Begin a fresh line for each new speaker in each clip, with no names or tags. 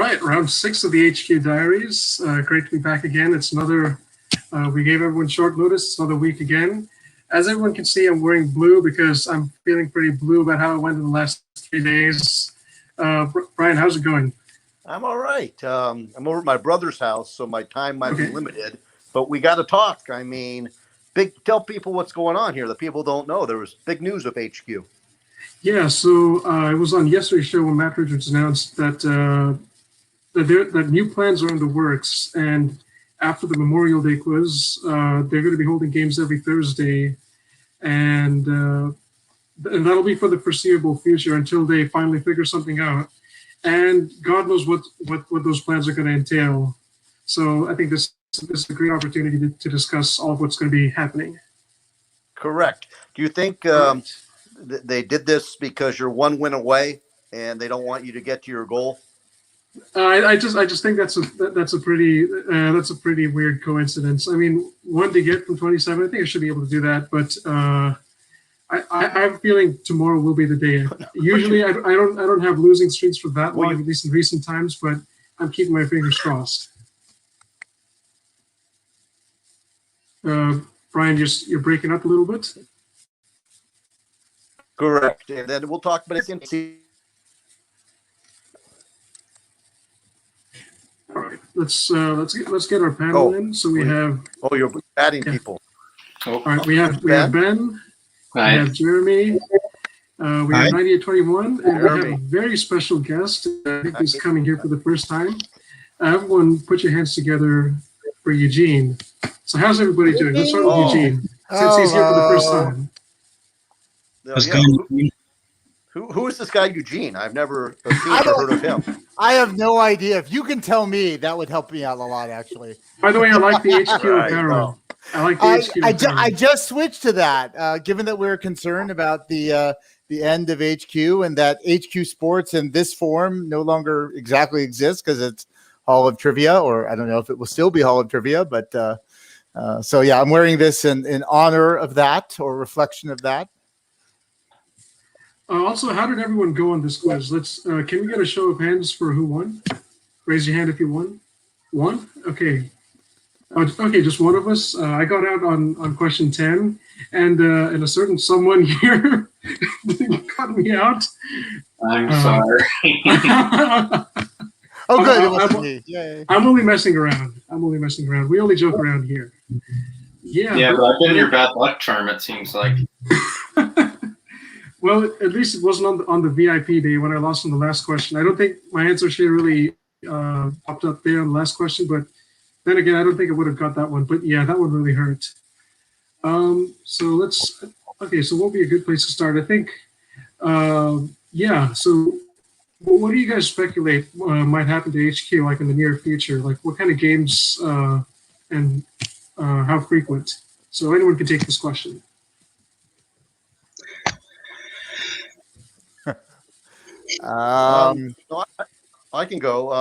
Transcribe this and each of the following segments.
right, round 6 of the HQ Diaries. Great to be back again. It's another, we gave everyone short notice. It's another week again. As everyone can see, I'm wearing blue because I'm feeling pretty blue about how it went in the last 3 days. Brian, how's it going?
I'm all right. I'm over at my brother's house, so my time might be limited, but we got to talk. I mean, tell people what's going on here. The people don't know. There was big news with HQ.
Yeah, so it was on yesterday's show when Matt Richards announced that that new plans are in the works, and after the Memorial Day quiz, they're going to be holding games every Thursday, and that'll be for the foreseeable future until they finally figure something out. And God knows what those plans are going to entail. So I think this is a great opportunity to discuss all of what's going to be happening.
Correct. Do you think they did this because you're one win away and they don't want you to get to your goal?
I just think that's a pretty weird coincidence. I mean, 1 to get from 27, I think I should be able to do that, but I have a feeling tomorrow will be the day. Usually, I don't have losing streaks for that long, at least in recent times, but I'm keeping my fingers crossed. Brian, you're breaking up a little bit.
Correct, and then we'll talk about it.
All right, let's get our panel in. So we have.
Oh, you're adding people.
All right, we have Ben.
Hi.
We have Jeremy. We have 9821, and we have a very special guest. I think he's coming here for the first time. Everyone, put your hands together for Eugene. So how's everybody doing? Let's start with Eugene, since he's here for the first time.
Who is this guy, Eugene? I've never seen or heard of him.
I have no idea. If you can tell me, that would help me out a lot, actually.
By the way, I like the HQ apparel. I like the HQ.
I just switched to that, given that we're concerned about the end of HQ and that HQ Sports in this form no longer exactly exists because it's Hall of Trivia, or I don't know if it will still be Hall of Trivia, but so yeah, I'm wearing this in honor of that or reflection of that.
Also, how did everyone go on this quiz? Let's can we get a show of hands for who won? Raise your hand if you won. Won? Okay. Okay, just one of us. I got out on question 10, and a certain someone here cut me out.
I'm sorry.
Oh, good. It wasn't me. Yay.
I'm only messing around. We only joke around here. Yeah,
but I've been your bad luck charm, it seems like.
Well, at least it wasn't on the VIP day when I lost on the last question. I don't think my answer sheet really popped up there on the last question, but then again, I don't think I would have got that one. But yeah, that one really hurt. So what would be a good place to start? I think, so what do you guys speculate might happen to HQ, like in the near future? Like what kind of games and how frequent? So anyone can take this question.
I can go.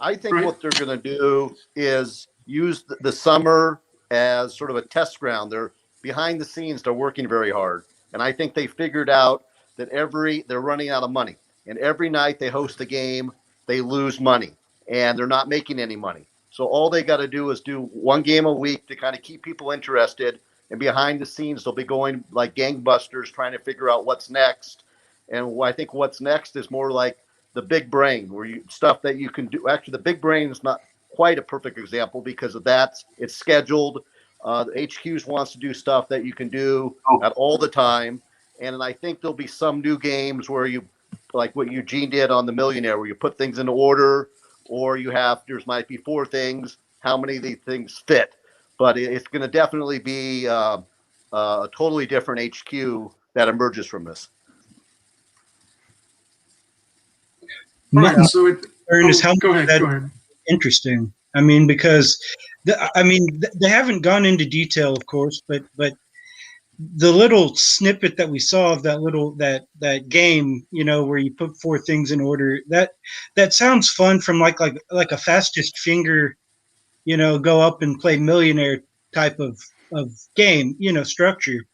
I think what they're going to do is use the summer as sort of a test ground. They're behind the scenes. They're working very hard. And I think they figured out that they're running out of money. And every night they host a game, they lose money. And they're not making any money. So all they got to do is do one game a week to kind of keep people interested. And behind the scenes, they'll be going like gangbusters trying to figure out what's next. And I think what's next is more like the big brain, stuff that you can do. Actually, the big brain is not quite a perfect example because of that. It's scheduled. The HQs wants to do stuff that you can do at all the time. And I think there'll be some new games where you, like what Eugene did on the Millionaire, where you put things in order, or there might be 4 things. How many of these things fit? But it's going to definitely be a totally different HQ that emerges from this.
My concern is how much that interesting. I mean, because they haven't gone into detail, of course, but the little snippet that we saw of that game, where you put 4 things in order, that sounds fun from like a fastest finger, go up and play Millionaire type of game, structure.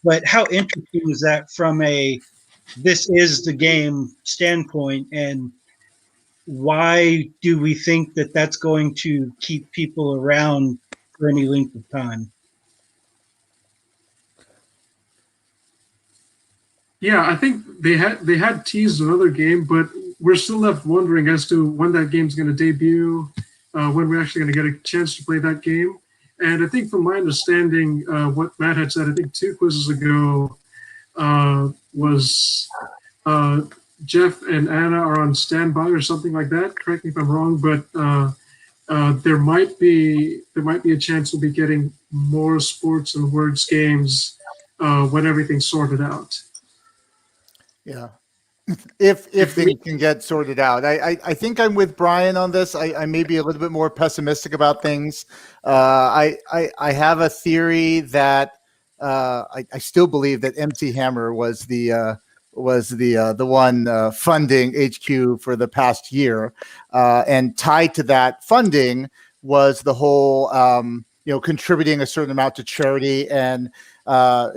But how interesting is that from a this is the game standpoint? And why do we think that that's going to keep people around for any length of time?
Yeah, I think they had teased another game, but we're still left wondering as to when that game's going to debut, when we're actually going to get a chance to play that game. And I think, from my understanding, what Matt had said, I think 2 quizzes ago, was Jeff and Anna are on standby or something like that. Correct me if I'm wrong, but there might be a chance we'll be getting more sports and words games when everything's sorted out.
Yeah. If things can get sorted out. I think I'm with Brian on this. I may be a little bit more pessimistic about things. I have a theory that I still believe that MC Hammer was the one funding HQ for the past year, and tied to that funding was the whole contributing a certain amount to charity and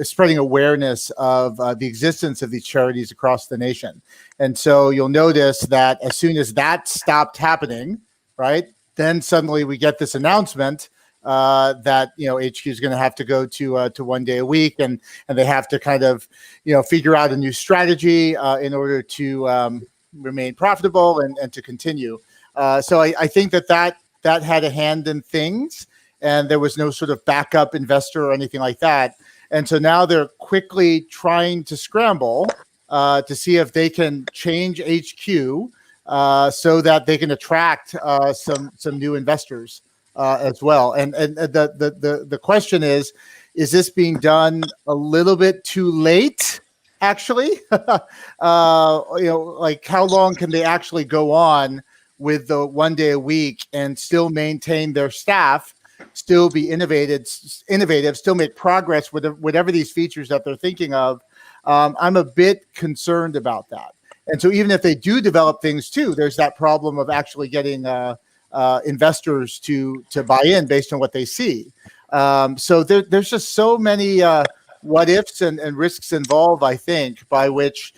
spreading awareness of the existence of these charities across the nation. And so you'll notice that as soon as that stopped happening, right, then suddenly we get this announcement that HQ is going to have to go to 1 day a week, and they have to kind of figure out a new strategy in order to remain profitable and to continue. So I think that had a hand in things, and there was no sort of backup investor or anything like that. And so now they're quickly trying to scramble to see if they can change HQ so that they can attract some new investors as well. And the question is this being done a little bit too late? Actually, like how long can they actually go on with the 1 day a week and still maintain their staff, still be innovative, still make progress with whatever these features that they're thinking of? I'm a bit concerned about that. And so even if they do develop things too, there's that problem of actually getting investors to buy in based on what they see. So there's just so many what ifs and risks involved, I think, by which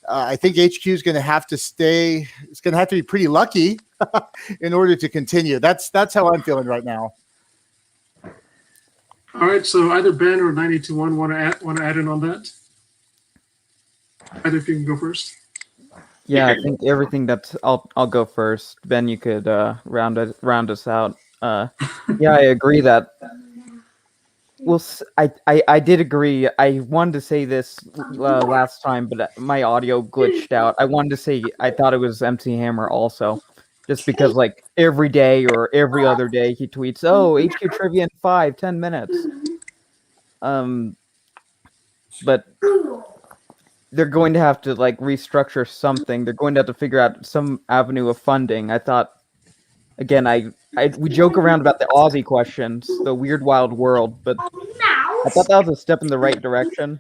I think HQ is going to have to stay. It's going to have to be pretty lucky in order to continue. That's how I'm feeling right now.
All right, so either Ben or 921 want to add in on that. Either if you can go first.
Yeah, I think everything that's I'll go first. Ben, you could round us out. Yeah, I agree that. Well, I did agree. I wanted to say this last time, but my audio glitched out. I wanted to say I thought it was MC Hammer also, just because like every day or every other day he tweets, "Oh, HQ trivia in 5-10 minutes." But they're going to have to like restructure something. They're going to have to figure out some avenue of funding. I thought, again, we joke around about the Aussie questions, the Weird Wild World, but I thought that was a step in the right direction.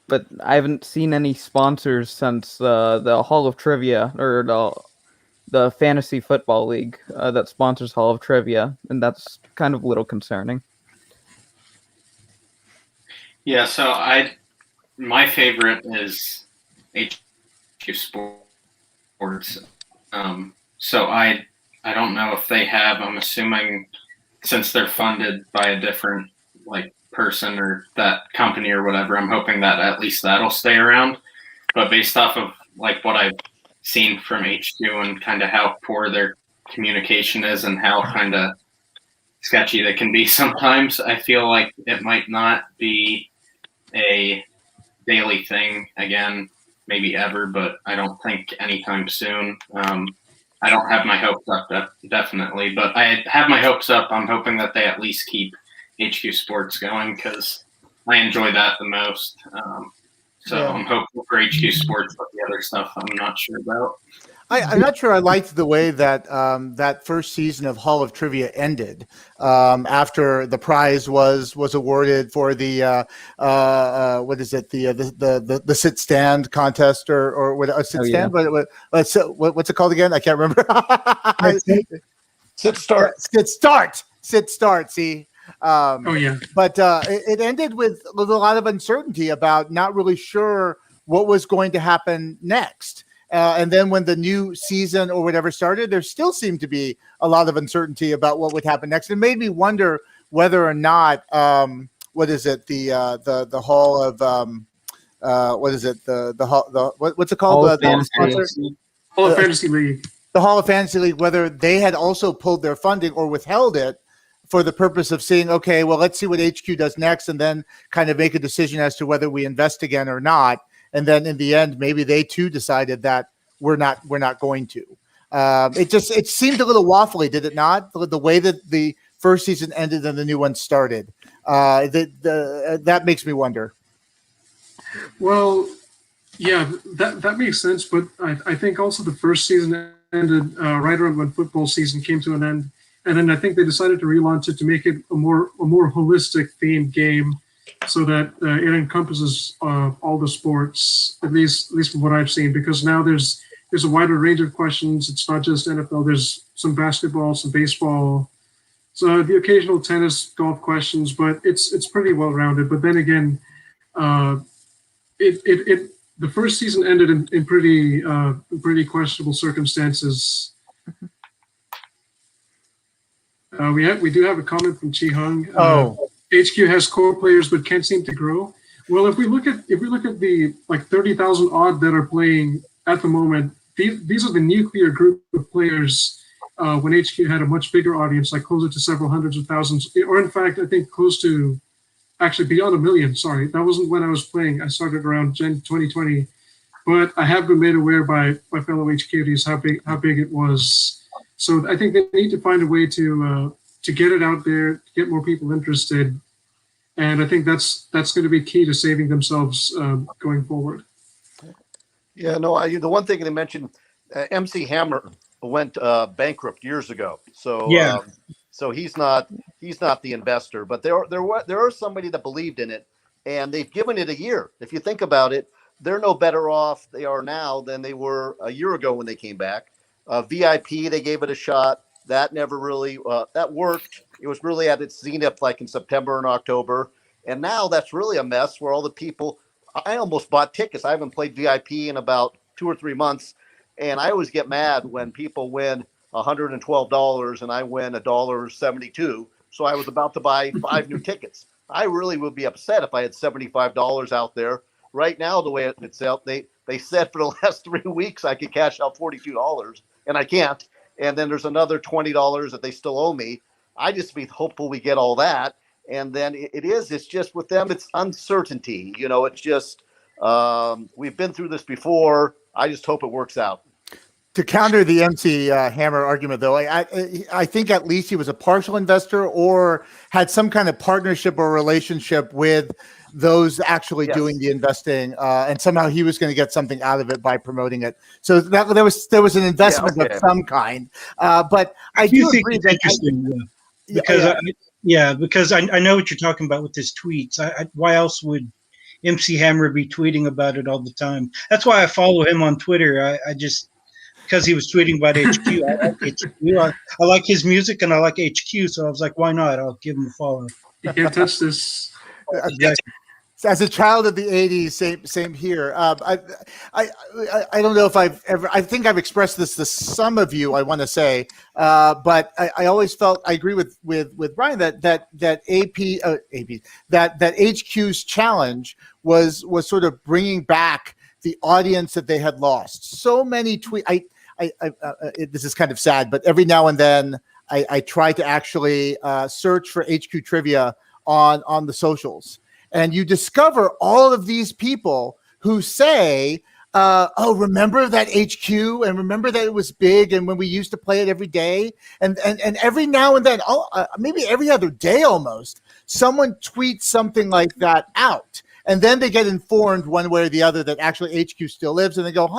But I haven't seen any sponsors since the Hall of Trivia or the Fantasy Football League that sponsors Hall of Trivia, and that's kind of a little concerning.
Yeah, so my favorite is HQ Sports. So I don't know if they have. I'm assuming since they're funded by a different like person or that company or whatever, I'm hoping that at least that'll stay around. But based off of like what I've seen from HQ and kind of how poor their communication is and how kind of sketchy they can be sometimes, I feel like it might not be a daily thing again, maybe ever, but I don't think anytime soon. I don't have my hopes up, definitely, but I have my hopes up. I'm hoping that they at least keep HQ Sports going because I enjoy that the most. I'm hopeful for HQ Sports, but the other stuff I'm not sure about.
I'm not sure I liked the way that that first season of Hall of Trivia ended after the prize was awarded for the what is it, the sit stand contest or what a sit stand? What's it called again? I can't remember.
Sit start.
Sit start. See.
Oh yeah.
But it ended with a lot of uncertainty about not really sure what was going to happen next. And then when the new season or whatever started, there still seemed to be a lot of uncertainty about what would happen next. It made me wonder whether or not, what is it? The Hall of, what is it? What's it called?
Hall of
Hall of Fantasy League.
The Hall of Fantasy League, whether they had also pulled their funding or withheld it for the purpose of seeing, okay, well, let's see what HQ does next, and then kind of make a decision as to whether we invest again or not. And then in the end, maybe they too decided that we're not going to. It seemed a little waffly, did it not? The way that the first season ended and the new one started. That makes me wonder.
Well, yeah, that makes sense. But I think also the first season ended right around when football season came to an end. And then I think they decided to relaunch it to make it a more holistic themed game, so that it encompasses all the sports, at least from what I've seen. Because now there's a wider range of questions. It's not just NFL. There's some basketball, some baseball, so the occasional tennis, golf questions. But it's pretty well rounded. But then again, the first season ended in pretty questionable circumstances. We do have a comment from Chi Hung. HQ has core players but can't seem to grow. Well, if we look at the 30,000 odd that are playing at the moment, these are the nuclear group of players. When HQ had a much bigger audience, like closer to several hundreds of thousands, or in fact, I think close to actually beyond 1 million. Sorry, that wasn't when I was playing. I started around Gen 2020, but I have been made aware by fellow HQs how big it was. So I think they need to find a way to get it out there, to get more people interested, and I think that's going to be key to saving themselves going forward.
Yeah, no, the one thing they mentioned, MC Hammer went bankrupt years ago, so
yeah.
So he's not the investor, but there are somebody that believed in it, and they've given it a year. If you think about it, they're no better off they are now than they were a year ago when they came back. VIP, they gave it a shot. That never really that worked. It was really at its zenith like in September and October. And now that's really a mess where all the people, I almost bought tickets. I haven't played VIP in about 2 or 3 months. And I always get mad when people win $112 and I win $1.72. So I was about to buy 5 new tickets. I really would be upset if I had $75 out there. Right now, the way it's out, they said for the last 3 weeks I could cash out $42, and I can't. And then there's another $20 that they still owe me. I just be hopeful we get all that. And then it's just with them, it's uncertainty. It's just, we've been through this before. I just hope it works out.
To counter the MC Hammer argument, though, I think at least he was a partial investor or had some kind of partnership or relationship with those actually doing the investing, and somehow he was going to get something out of it by promoting it. So there was an investment of some kind. But I do
think
agree
it's
that
interesting because I know what you're talking about with his tweets. Why else would MC Hammer be tweeting about it all the time? That's why I follow him on Twitter. I just because he was tweeting about HQ. I like HQ. I like his music and I like HQ. So I was like, why not? I'll give him a follow.
You can't touch this.
Exactly. As a child of the 80s, same here. I don't know if I think I've expressed this to some of you, I want to say, but I always felt, I agree with Brian that HQ's challenge was sort of bringing back the audience that they had lost. So many tweets. This is kind of sad, but every now and then I try to actually search for HQ trivia on the socials. And you discover all of these people who say, oh, remember that HQ and remember that it was big and when we used to play it every day. And every now and then, maybe every other day almost, someone tweets something like that out. And then they get informed one way or the other that actually HQ still lives. And they go,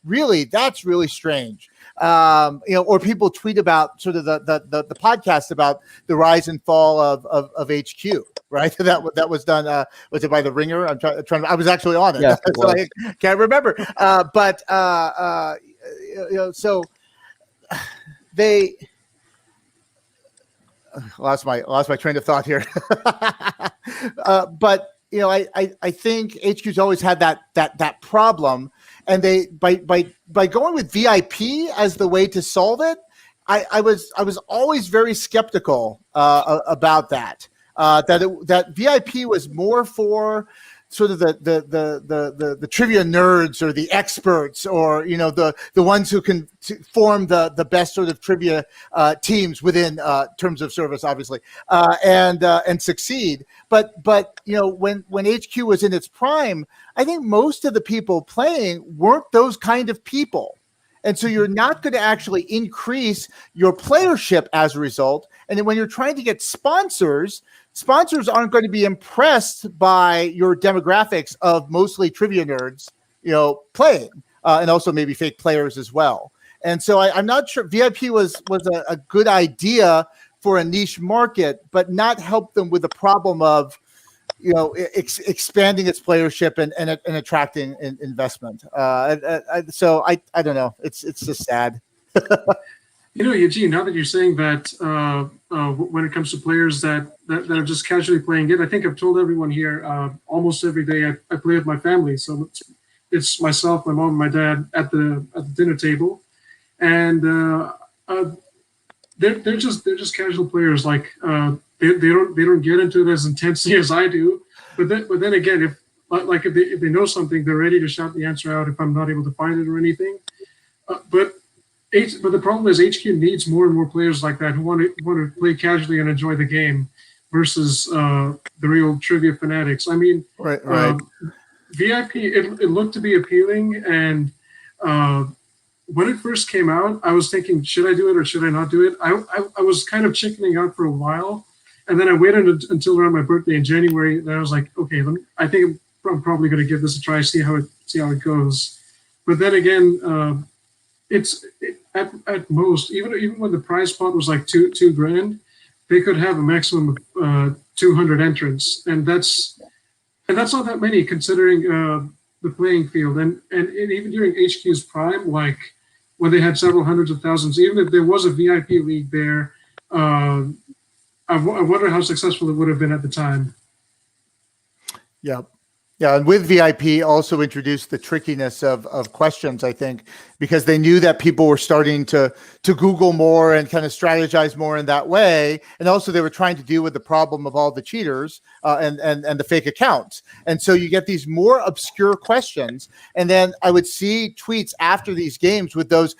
really? That's really strange. Or people tweet about sort of the podcast about the rise and fall of HQ. Right, that was done. Was it by the Ringer? I'm trying. I was actually on it, so I can't remember. So they lost my train of thought here. But you know, I think HQ's always had that problem, and they by going with VIP as the way to solve it, I was always very skeptical about that. That VIP was more for sort of the trivia nerds or the experts, or the ones who can form the best sort of trivia teams within terms of service, obviously, and succeed. But when HQ was in its prime, I think most of the people playing weren't those kind of people. And so you're not going to actually increase your playership as a result. And then when you're trying to get sponsors aren't going to be impressed by your demographics of mostly trivia nerds, playing, and also maybe fake players as well. And so I'm not sure VIP was a good idea for a niche market, but not help them with the problem of expanding its playership and attracting investment. So I don't know. It's just sad.
Eugene, now that you're saying that, when it comes to players that are just casually playing it, I think I've told everyone here almost every day I play with my family. So it's myself, my mom, and my dad at the dinner table, and they're just casual players. Like they don't get into it as intensely as I do. But then again, if they know something, they're ready to shout the answer out if I'm not able to find it or anything. But the problem is HQ needs more and more players like that who want to play casually and enjoy the game, versus the real trivia fanatics. I mean,
right.
VIP, it looked to be appealing, and when it first came out, I was thinking, should I do it or should I not do it? I was kind of chickening out for a while, and then I waited until around my birthday in January. Then I was like, okay, I think I'm probably going to give this a try, see how it goes. But then again, at most, even when the prize pot was like two grand, they could have a maximum of 200 entrants, and that's not that many considering the playing field. And even during HQ's prime, like when they had several hundreds of thousands, even if there was a VIP league there, I wonder how successful it would have been at the time.
Yeah. Yeah, and with VIP also introduced the trickiness of questions, I think, because they knew that people were starting to Google more and kind of strategize more in that way. And also they were trying to deal with the problem of all the cheaters and the fake accounts. And so you get these more obscure questions. And then I would see tweets after these games with those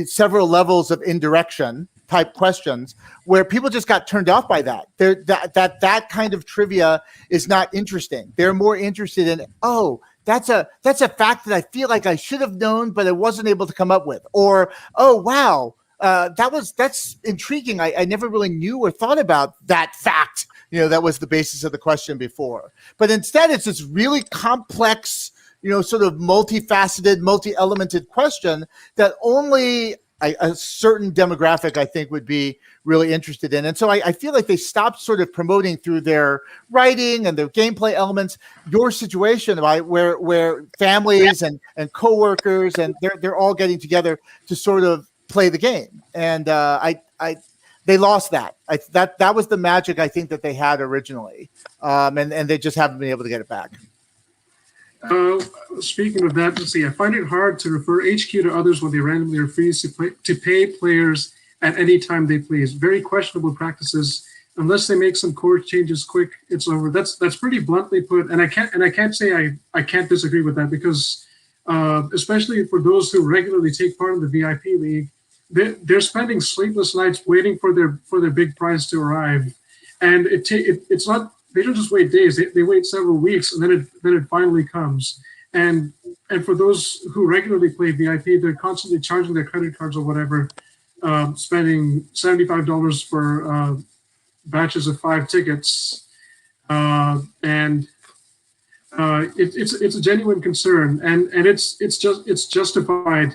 several levels of indirection type questions where people just got turned off by that. That kind of trivia is not interesting. They're more interested in, oh, that's a fact that I feel like I should have known, but I wasn't able to come up with. Or, oh, wow, that's intriguing. I never really knew or thought about that fact. That was the basis of the question before. But instead, it's this really complex, sort of multifaceted, multi-elemented question that only a certain demographic, I think, would be really interested in. And so I feel like they stopped sort of promoting through their writing and their gameplay elements your situation, right, where families and coworkers and they're all getting together to sort of play the game. And they lost that. That was the magic I think that they had originally, and they just haven't been able to get it back.
Speaking of that, let's see. I find it hard to refer HQ to others when they randomly refuse to pay players at any time they please. Very questionable practices. Unless they make some core changes quick, it's over. That's pretty bluntly put, and I can't say I can't disagree with that, because especially for those who regularly take part in the VIP league, they're spending sleepless nights waiting for their big prize to arrive, and it's not. They don't just wait days; they wait several weeks, and then it finally comes. And for those who regularly play VIP, they're constantly charging their credit cards or whatever, spending $75 for batches of 5 tickets, and it's a genuine concern, and it's justified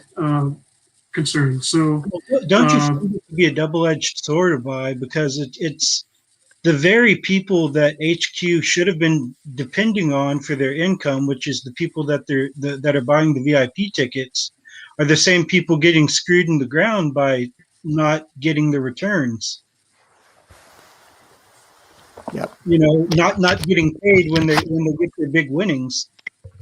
concern. So
don't you find it to be a double-edged sword, Abai, because it's the very people that HQ should have been depending on for their income, which is the people that that are buying the VIP tickets, are the same people getting screwed in the ground by not getting the returns.
Yep.
You know, not getting paid when they get their big winnings,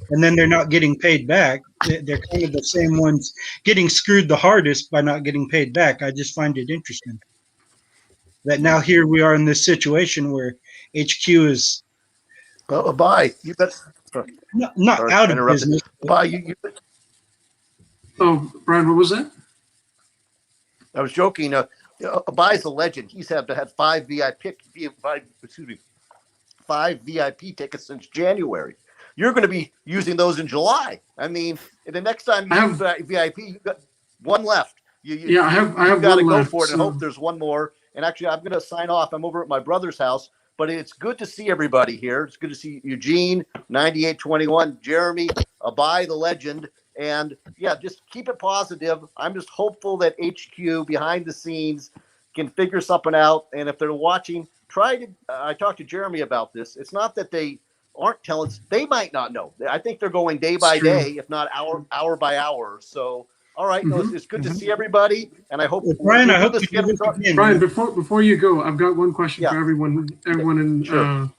and then they're not getting paid back. They're kind of the same ones getting screwed the hardest by not getting paid back. I just find it interesting that now here we are in this situation where HQ is
Bye. You bet.
not
Sorry,
out
I
of
interrupted.
business.
Bye. You.
Oh, Brian, what was that?
I was joking. Bye's a legend. He's had 5 VIP tickets since January. You're going to be using those in July. I mean, the next time you use VIP, you've got one left.
I have
got to
one
go
left,
for it and hope there's one more. And actually, I'm going to sign off. I'm over at my brother's house, but it's good to see everybody here. It's good to see Eugene, 9821, Jeremy, Abai, the legend. And yeah, just keep it positive. I'm just hopeful that HQ behind the scenes can figure something out. And if they're watching, try to, I talked to Jeremy about this. It's not that they aren't telling us, they might not know. I think they're going day by day, if not hour by hour. So, all right, no, it's good to see everybody. And I hope,
Brian, I hope you do this again.
Brian, before you go, I've got one question for everyone in,
Sure.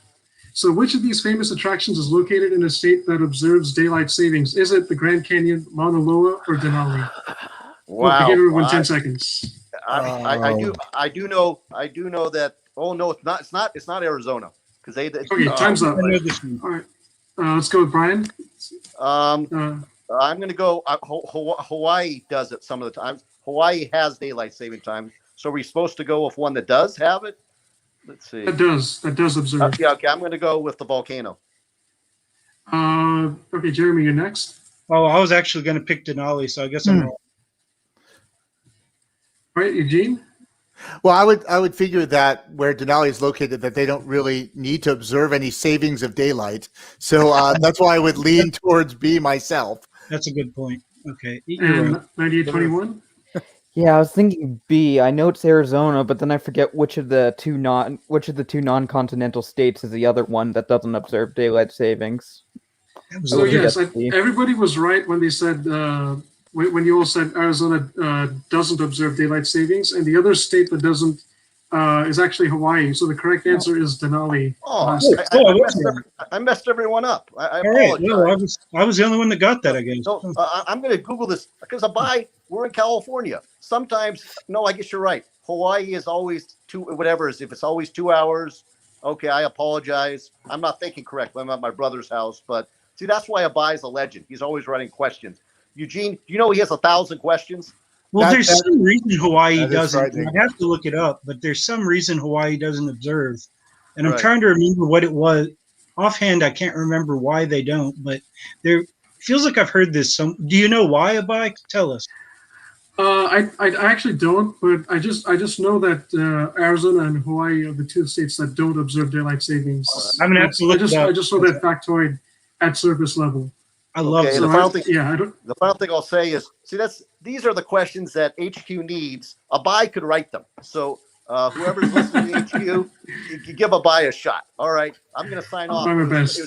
So which of these famous attractions is located in a state that observes daylight savings? Is it the Grand Canyon, Mauna Loa, or Denali?
Wow.
Give everyone 10 seconds.
I do know that. Oh no, it's not Arizona because they.
Okay, time's up. All right, let's go with Brian.
I'm going to go. Hawaii does it some of the times. Hawaii has daylight saving time, so we're supposed to go with one that does have it. Let's see.
That does observe.
Okay. I'm going to go with the volcano.
Okay, Jeremy, you're next.
Oh, I was actually going to pick Denali, so I guess I'm wrong.
All right, Eugene.
Well, I would figure that where Denali is located, that they don't really need to observe any savings of daylight. So that's why I would lean towards B myself.
That's a good point. Okay.
And 9821.
Yeah, I was thinking B. I know it's Arizona, but then I forget which of the two non-continental states is the other one that doesn't observe daylight savings.
So yes, everybody was right when they said when you all said Arizona doesn't observe daylight savings, and the other state that doesn't is actually Hawaii. So the correct answer is Denali.
Oh, I messed everyone up. I
apologize.
Right.
No, I was the only one that got that, I guess.
So I'm going to Google this because we're in California. Sometimes, no, I guess you're right. Hawaii is always if it's always 2 hours. Okay, I apologize. I'm not thinking correctly. I'm at my brother's house, but see, that's why Abai's a legend. He's always writing questions. Eugene, do you know he has 1,000 questions?
Well, there's some reason Hawaii doesn't.
Right.
I have to look it up, but there's some reason Hawaii doesn't observe. And I'm trying to remember what it was. Offhand, I can't remember why they don't, but there feels like I've heard this. Do you know why, Abai? Tell us.
I actually don't, but I just know that Arizona and Hawaii are the two states that don't observe daylight savings.
I'm gonna have to look it up.
I just saw that factoid at surface level.
I love it.
The final thing I'll say is, these are the questions that HQ needs. Abai could write them. So whoever's listening to HQ, you give Abai a shot. All right, I'm going to sign off.
It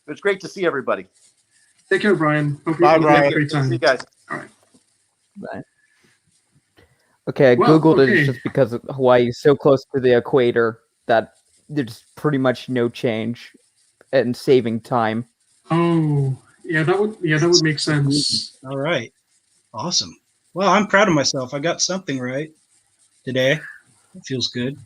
was great to see everybody.
Take care, Brian. Hope
Bye,
you
Brian.
have a great time.
See you guys.
All right.
Bye. Okay, I Googled it just because Hawaii is so close to the equator that there's pretty much no change in saving time.
Oh, yeah, that would make sense.
All right. Awesome. Well, I'm proud of myself. I got something right today. It feels good.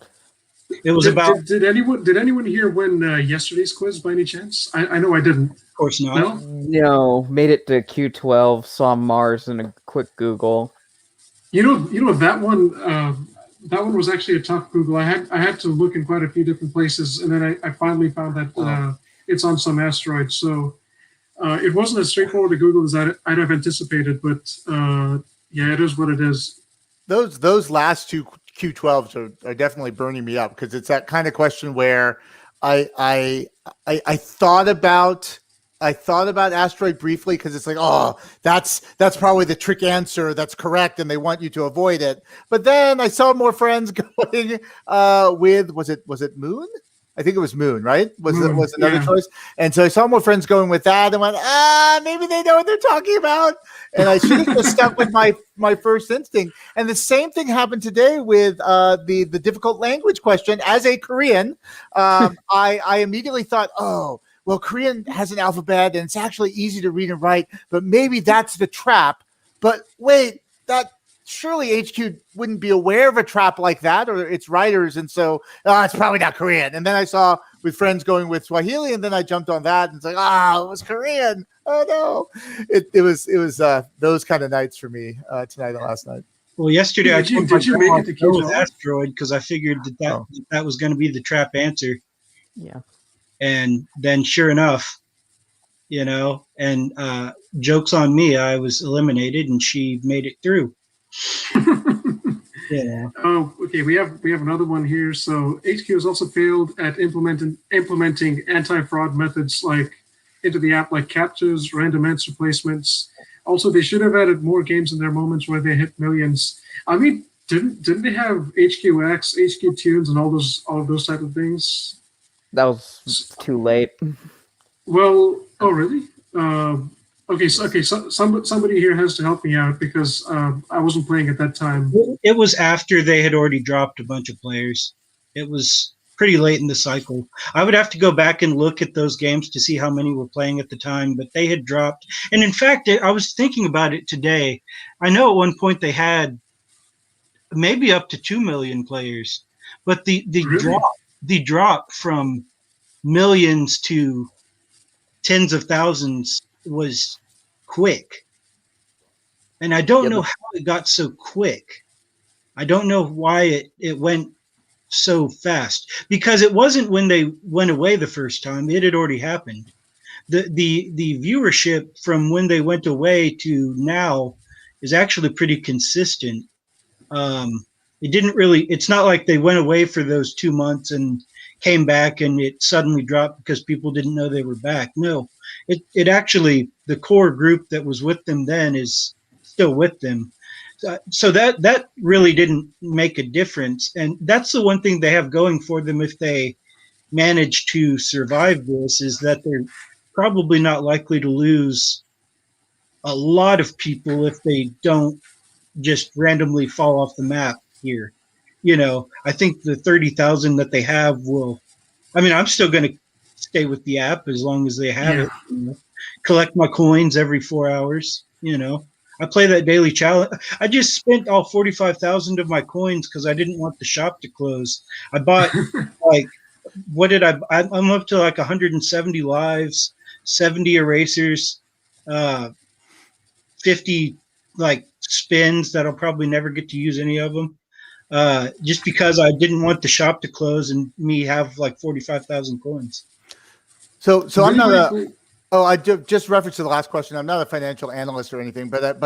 It was
Did anyone here win yesterday's quiz by any chance? I know I didn't.
Of course not.
No, made it to Q12. Saw Mars in a quick Google.
You know that one was actually a tough Google. I had to look in quite a few different places, and then I finally found that it's on some asteroid. So it wasn't as straightforward to Google as I'd have anticipated, but yeah, it is what it is.
Those last two Q12s are definitely burning me up because it's that kind of question where I thought about asteroid briefly because it's like, oh, that's probably the trick answer that's correct and they want you to avoid it. But then I saw more friends going with was it moon? I think it was Moon, right? Was
Moon,
another
yeah.
choice. And so I saw more friends going with that and went, maybe they know what they're talking about. And I should have just stuck with my first instinct. And the same thing happened today with the difficult language question. As a Korean, I immediately thought, oh, well, Korean has an alphabet and it's actually easy to read and write, but maybe that's the trap. But wait, that surely HQ wouldn't be aware of a trap like that, or its writers, and so it's probably not Korean. And then I saw with friends going with Swahili, and then I jumped on that and it's like, it was Korean. Oh no, it was those kind of nights for me tonight and last night.
Well, yesterday
Did you make it to
go with
Q12?
asteroid because I figured that was going to be the trap answer.
Yeah.
And then sure enough, and joke's on me, I was eliminated and she made it through. Yeah.
Oh, okay. We have another one here. So HQ has also failed at implementing anti-fraud methods like into the app, like captures, random answer placements. Also, they should have added more games in their moments where they hit millions. I mean, didn't they have HQX, HQ Tunes, and all of those type of things?
That was too late.
Well, oh really? Okay, so somebody here has to help me out because I wasn't playing at that time.
It was after they had already dropped a bunch of players. It was pretty late in the cycle. I would have to go back and look at those games to see how many were playing at the time, but they had dropped. And in fact, I was thinking about it today. I know at one point they had maybe up to 2 million players, but the
Really?
drop from millions to tens of thousands was quick. And I don't know how it got so quick. I don't know why it went so fast, because it wasn't when they went away the first time. It had already happened. The viewership from when they went away to now is actually pretty consistent. It's not like they went away for those 2 months and came back and it suddenly dropped because people didn't know they were back. No, it actually, the core group that was with them then is still with them. So that really didn't make a difference. And that's the one thing they have going for them if they manage to survive this, is that they're probably not likely to lose a lot of people if they don't just randomly fall off the map here. I think the 30,000 that they have I'm still going to stay with the app as long as they have it. Collect my coins every 4 hours. I play that daily challenge. I just spent all 45,000 of my coins because I didn't want the shop to close. I bought I'm up to like 170 lives, 70 erasers, 50 spins that I'll probably never get to use any of them. Just because I didn't want the shop to close and me have 45,000 coins.
So I'm not I just reference to the last question. I'm not a financial analyst or anything, but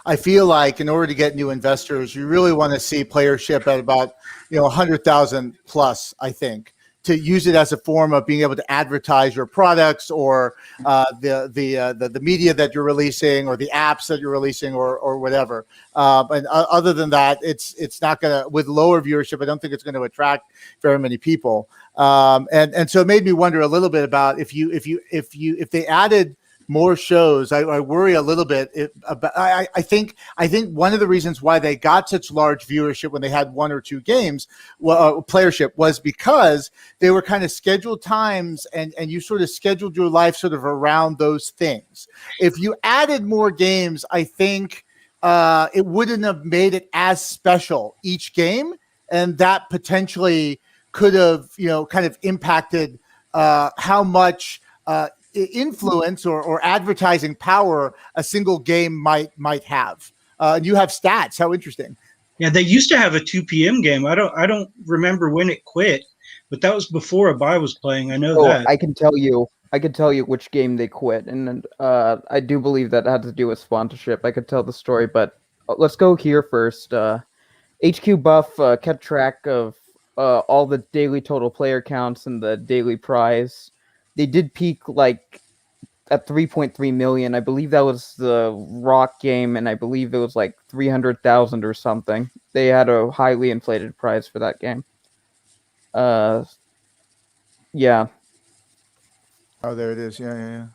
I feel like in order to get new investors, you really want to see Playership at about 100,000 plus, I think, to use it as a form of being able to advertise your products or the media that you're releasing or the apps that you're releasing or whatever. And other than that, it's not going to, with lower viewership, I don't think it's going to attract very many people. And so it made me wonder a little bit about if they added more shows, I worry a little bit. I think one of the reasons why they got such large viewership when they had 1 or 2 games, Playership, was because they were kind of scheduled times, and you sort of scheduled your life sort of around those things. If you added more games, I think it wouldn't have made it as special each game, and that potentially could have kind of impacted how much influence or advertising power a single game might have. And you have stats. How interesting.
Yeah, they used to have a 2 p.m. game. I don't remember when it quit, but that was before Abai was playing. I know that.
I can tell you which game they quit, and I do believe that had to do with sponsorship. I could tell the story, but let's go here first. HQ Buff kept track of all the daily total player counts and the daily prize. They did peak at 3.3 million. I believe that was the Rock game, and I believe it was 300,000 or something. They had a highly inflated prize for that game. Yeah.
Oh, there it is. Yeah.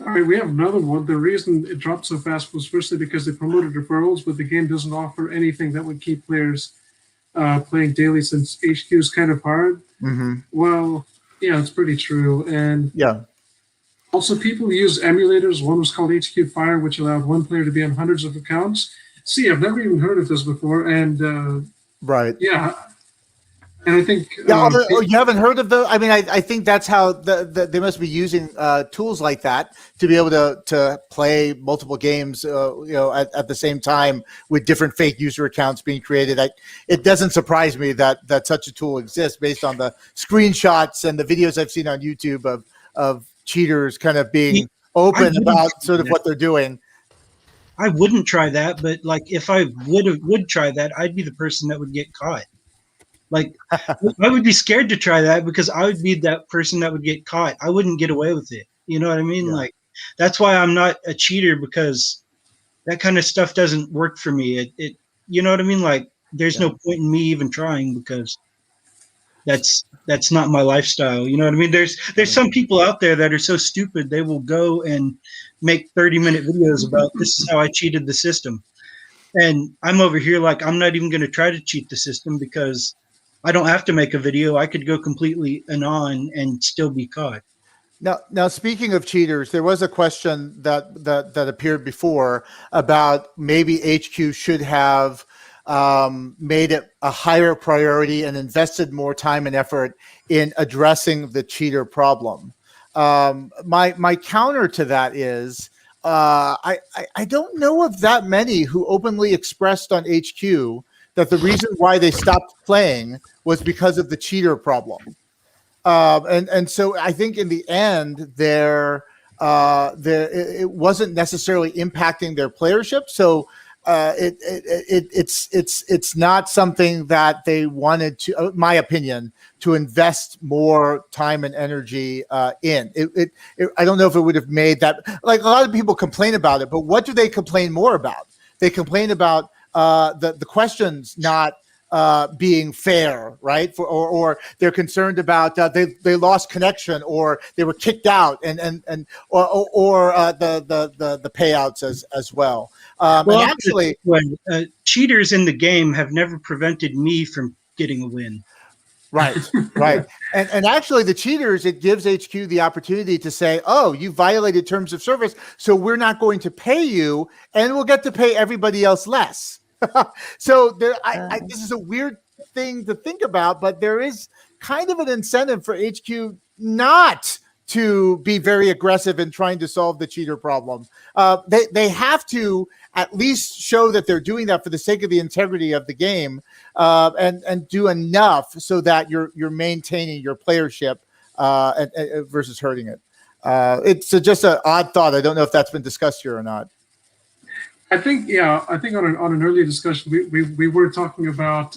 All right, we have another one. The reason it dropped so fast was firstly because they promoted referrals, but the game doesn't offer anything that would keep players playing daily since HQ is kind of hard.
Mm-hmm.
Well, yeah, it's pretty true. And
Yeah.
also, people use emulators. One was called HQ Fire, which allowed one player to be on hundreds of accounts. See, I've never even heard of this before. And
Right.
yeah, and I think
Yeah, you haven't heard of the? I mean, I think that's how they must be using tools like that to be able to play multiple games, at the same time with different fake user accounts being created. It doesn't surprise me that such a tool exists based on the screenshots and the videos I've seen on YouTube of cheaters kind of being open about sort of what they're doing.
I wouldn't try that, but like if I would try that, I'd be the person that would get caught. Like I would be scared to try that because I would be that person that would get caught. I wouldn't get away with it. You know what I mean?
Yeah.
Like that's why I'm not a cheater, because that kind of stuff doesn't work for me. It you know what I mean? Like there's no point in me even trying, because that's not my lifestyle. You know what I mean? There's some people out there that are so stupid they will go and make 30-minute videos about this is how I cheated the system. And I'm over here like I'm not even going to try to cheat the system because I don't have to make a video. I could go completely anon and still be caught.
Now, speaking of cheaters, there was a question that appeared before about maybe HQ should have made it a higher priority and invested more time and effort in addressing the cheater problem. My counter to that is I don't know of that many who openly expressed on HQ that the reason why they stopped playing was because of the cheater problem. And so I think in the end, it wasn't necessarily impacting their playership. So it's not something that they wanted to, my opinion, to invest more time and energy in. I don't know if it would have made that. Like a lot of people complain about it, but what do they complain more about? They complain about the questions not being fair, right? Or they're concerned about they lost connection, or they were kicked out, or the payouts as well. And actually,
cheaters in the game have never prevented me from getting a win.
Right. And actually the cheaters, it gives HQ the opportunity to say, oh, you violated terms of service, so we're not going to pay you, and we'll get to pay everybody else less. So this is a weird thing to think about, but there is kind of an incentive for HQ not to be very aggressive in trying to solve the cheater problem. They have to at least show that they're doing that for the sake of the integrity of the game, and do enough so that you're maintaining your playership versus hurting it. It's just an odd thought. I don't know if that's been discussed here or not.
I think on an earlier discussion we were talking about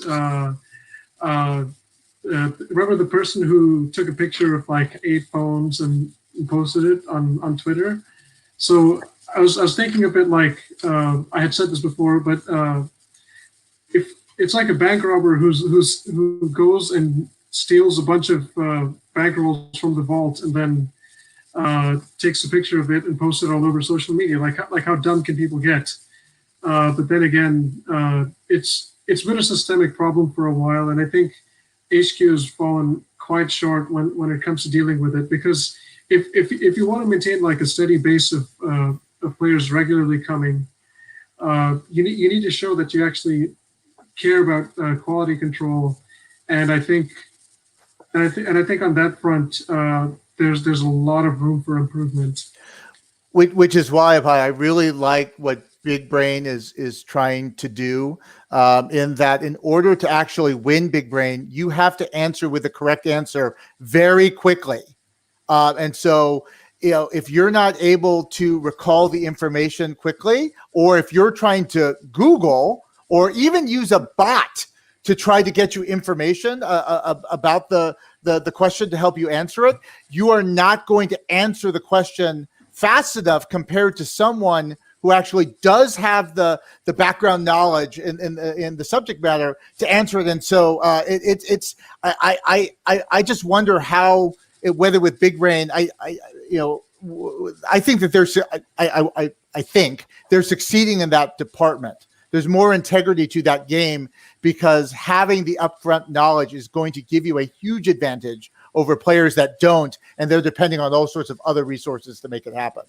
remember the person who took a picture of like 8 phones and posted it on Twitter. So I was thinking a bit like I had said this before, but if it's like a bank robber who goes and steals a bunch of bankrolls from the vault and then takes a picture of it and posts it all over social media. Like how dumb can people get? But then again, it's been a systemic problem for a while, and I think HQ has fallen quite short when it comes to dealing with it. Because if you want to maintain like a steady base of players regularly coming, you need to show that you actually care about quality control, and I think on that front, there's a lot of room for improvement.
Which is why I really like what Big Brain is trying to do, in that in order to actually win Big Brain, you have to answer with the correct answer very quickly. And so, if you're not able to recall the information quickly, or if you're trying to Google or even use a bot to try to get you information about the question to help you answer it, you are not going to answer the question fast enough compared to someone who actually does have the background knowledge in the subject matter to answer it. And so I just wonder how whether with Big Brain, I think that I think they're succeeding in that department. There's more integrity to that game because having the upfront knowledge is going to give you a huge advantage over players that don't, and they're depending on all sorts of other resources to make it happen.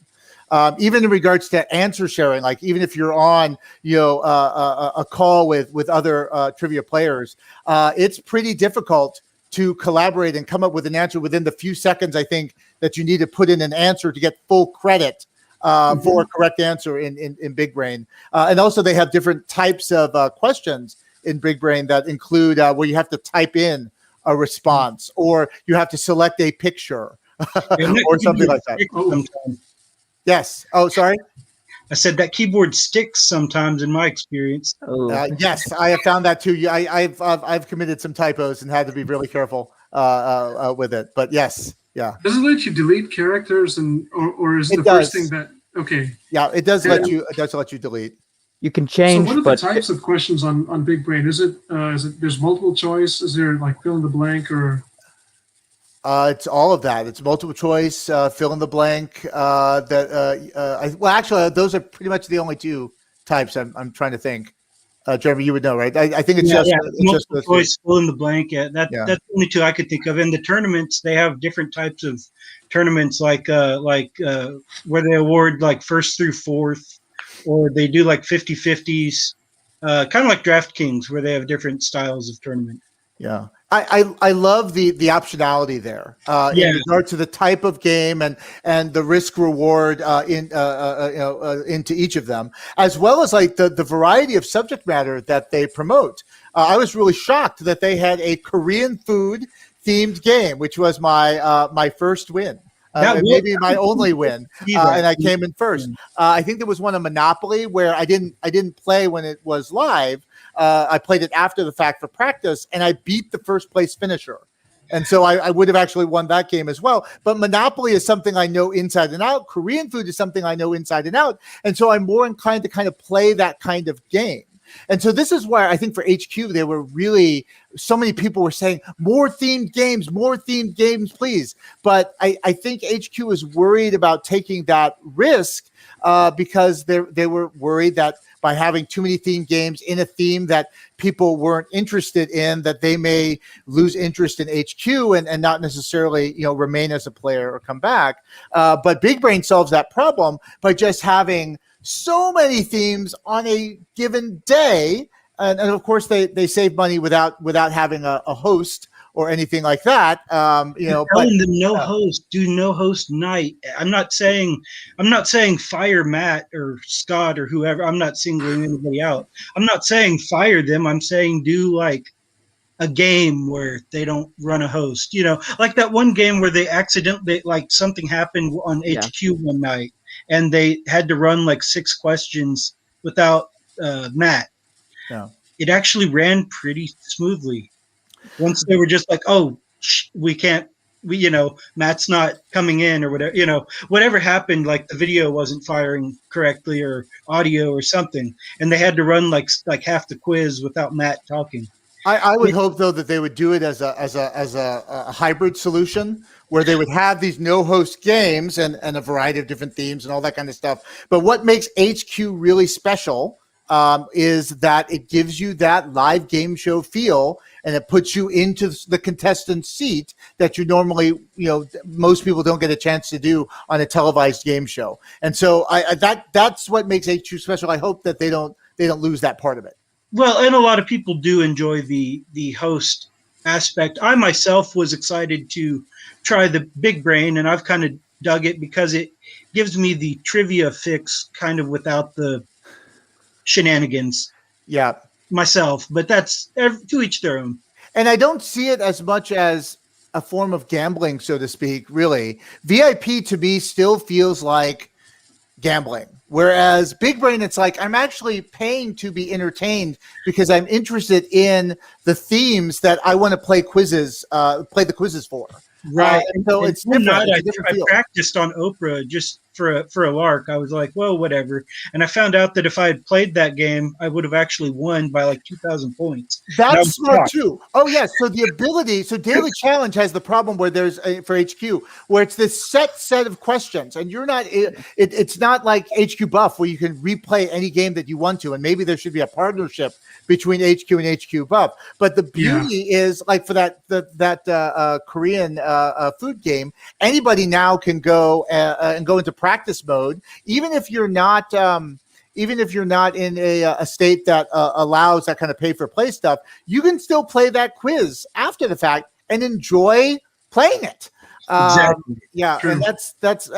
Even in regards to answer sharing, like even if you're on, a call with other trivia players, it's pretty difficult to collaborate and come up with an answer within the few seconds, I think, that you need to put in an answer to get full credit for a correct answer in Big Brain. And also they have different types of questions in Big Brain that include where you have to type in a response or you have to select a picture or something like that. Yes. Oh, sorry.
I said that keyboard sticks sometimes in my experience.
Yes, I have found that too. I've committed some typos and had to be really careful with it. But yes, yeah.
Does it let you delete characters or is it the
does.
first thing that okay?
Yeah, it does let you. It does let you delete.
You can change.
So what are the types of questions on Big Brain? Is it there's multiple choice? Is there like fill in the blank or?
It's all of that. It's multiple choice, fill in the blank. Actually, those are pretty much the only two types. I'm trying to think. Jeremy, you would know, right? I think it's just
multiple choice, fill in the blank. That's the only two I could think of. In the tournaments, they have different types of tournaments, like where they award like first through fourth, or they do like 50-50s, kind of like DraftKings, where they have different styles of tournament.
Yeah. I love the optionality there in regard to the type of game and the risk reward into each of them, as well as like the variety of subject matter that they promote. I was really shocked that they had a Korean food themed game, which was my first win. Maybe my only win, and I came in first. I think there was one of Monopoly where I didn't play when it was live. I played it after the fact for practice, and I beat the first place finisher. And so I would have actually won that game as well. But Monopoly is something I know inside and out. Korean food is something I know inside and out. And so I'm more inclined to kind of play that kind of game. And so this is why I think for HQ, they were really, so many people were saying more themed games, please. But I think HQ is worried about taking that risk because they were worried that by having too many themed games in a theme that people weren't interested in, that they may lose interest in HQ and not necessarily, remain as a player or come back. But Big Brain solves that problem by just having so many themes on a given day. And of course they save money without having a host or anything like that. Telling
them host, do no host night. I'm not saying fire Matt or Scott or whoever. I'm not singling anybody out. I'm not saying fire them. I'm saying do like a game where they don't run a host. Like that one game where they accidentally, like something happened on HQ one night and they had to run like 6 questions without Matt.
Yeah.
It actually ran pretty smoothly. Once they were just like, oh, we can't, Matt's not coming in or whatever, whatever happened, like the video wasn't firing correctly or audio or something. And they had to run like half the quiz without Matt talking.
I would hope though that they would do it as a hybrid solution where they would have these no host games and a variety of different themes and all that kind of stuff. But what makes HQ really special is that it gives you that live game show feel, and it puts you into the contestant seat that you normally, most people don't get a chance to do on a televised game show. And so that's what makes HQ special. I hope that they don't lose that part of it.
Well, and a lot of people do enjoy the host aspect. I myself was excited to try the Big Brain, and I've kind of dug it because it gives me the trivia fix kind of without the shenanigans.
Yeah.
Myself, but that's to each their own.
And I don't see it as much as a form of gambling, so to speak, really. VIP to me still feels like gambling. Whereas Big Brain, it's like I'm actually paying to be entertained because I'm interested in the themes that I want to play the quizzes for.
Right.
And so
And
it's different.
Not,
It's a different
I
feel.
practiced on Oprah just for a lark. I was like, well, whatever. And I found out that if I had played that game, I would have actually won by like 2,000 points.
That's smart too. Oh yes. So the ability, so Daily Challenge has the problem where there's for HQ where it's this set of questions, and you're not. It's not like HQ Buff where you can replay any game that you want to, and maybe there should be a partnership between HQ and HQ Buff. But the beauty is like for that Korean food game, anybody now can go and go into practice mode, even if you're not. Even if you're not in a state that allows that kind of pay for play stuff, you can still play that quiz after the fact and enjoy playing it.
Exactly.
Yeah,
True.
and that's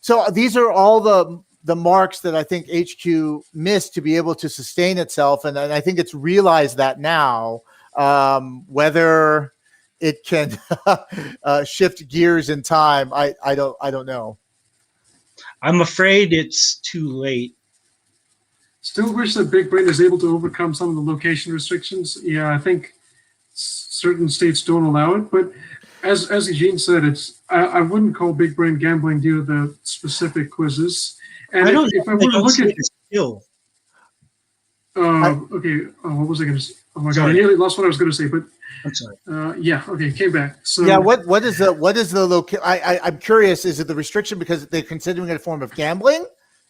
so these are all the marks that I think HQ missed to be able to sustain itself, and I think it's realized that now. Whether it can shift gears in time, I don't know.
I'm afraid it's too late.
Still wish that Big Brain is able to overcome some of the location restrictions. Yeah, I think certain states don't allow it, but as Eugene said, I wouldn't call Big Brain gambling due to the specific quizzes. And if I were to look at
skill.
Okay, what was I going to say? Oh my God, I nearly lost what I was going to say, but
I'm sorry.
yeah, okay, came back. So
yeah, what is the location? I'm curious. Is it the restriction because they're considering it a form of gambling?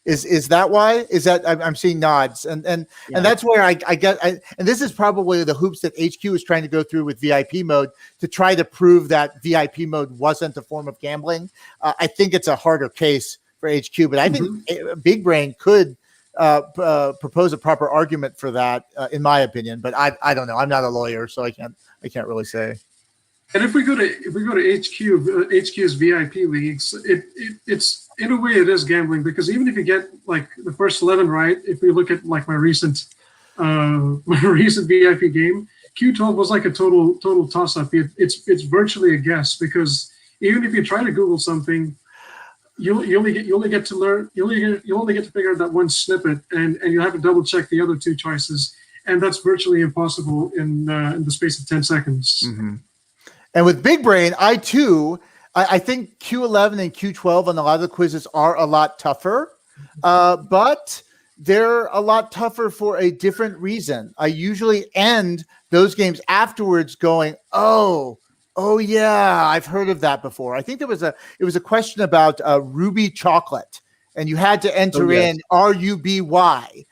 Is that why? Is that I'm seeing nods, and that's where I get. And this is probably the hoops that HQ is trying to go through with VIP mode to try to prove that VIP mode wasn't a form of gambling. I think it's a harder case for HQ, but I think Big Brain could propose a proper argument for that, in my opinion. But I don't know. I'm not a lawyer, so I can't really say.
And if we go to HQ's VIP leagues, it's in a way it is gambling, because even if you get like the first 11 right, if we look at like my recent VIP game, Q12 was like a total toss up. It's virtually a guess, because even if you try to Google something, you only get to figure out that one snippet, and you'll have to double check the other two choices, and that's virtually impossible in the space of 10 seconds.
Mm-hmm. And with Big Brain, I think Q11 and Q12 on a lot of the quizzes are a lot tougher, but they're a lot tougher for a different reason. I usually end those games afterwards going, oh yeah, I've heard of that before. I think it was a question about Ruby chocolate, and you had to enter in RUBY.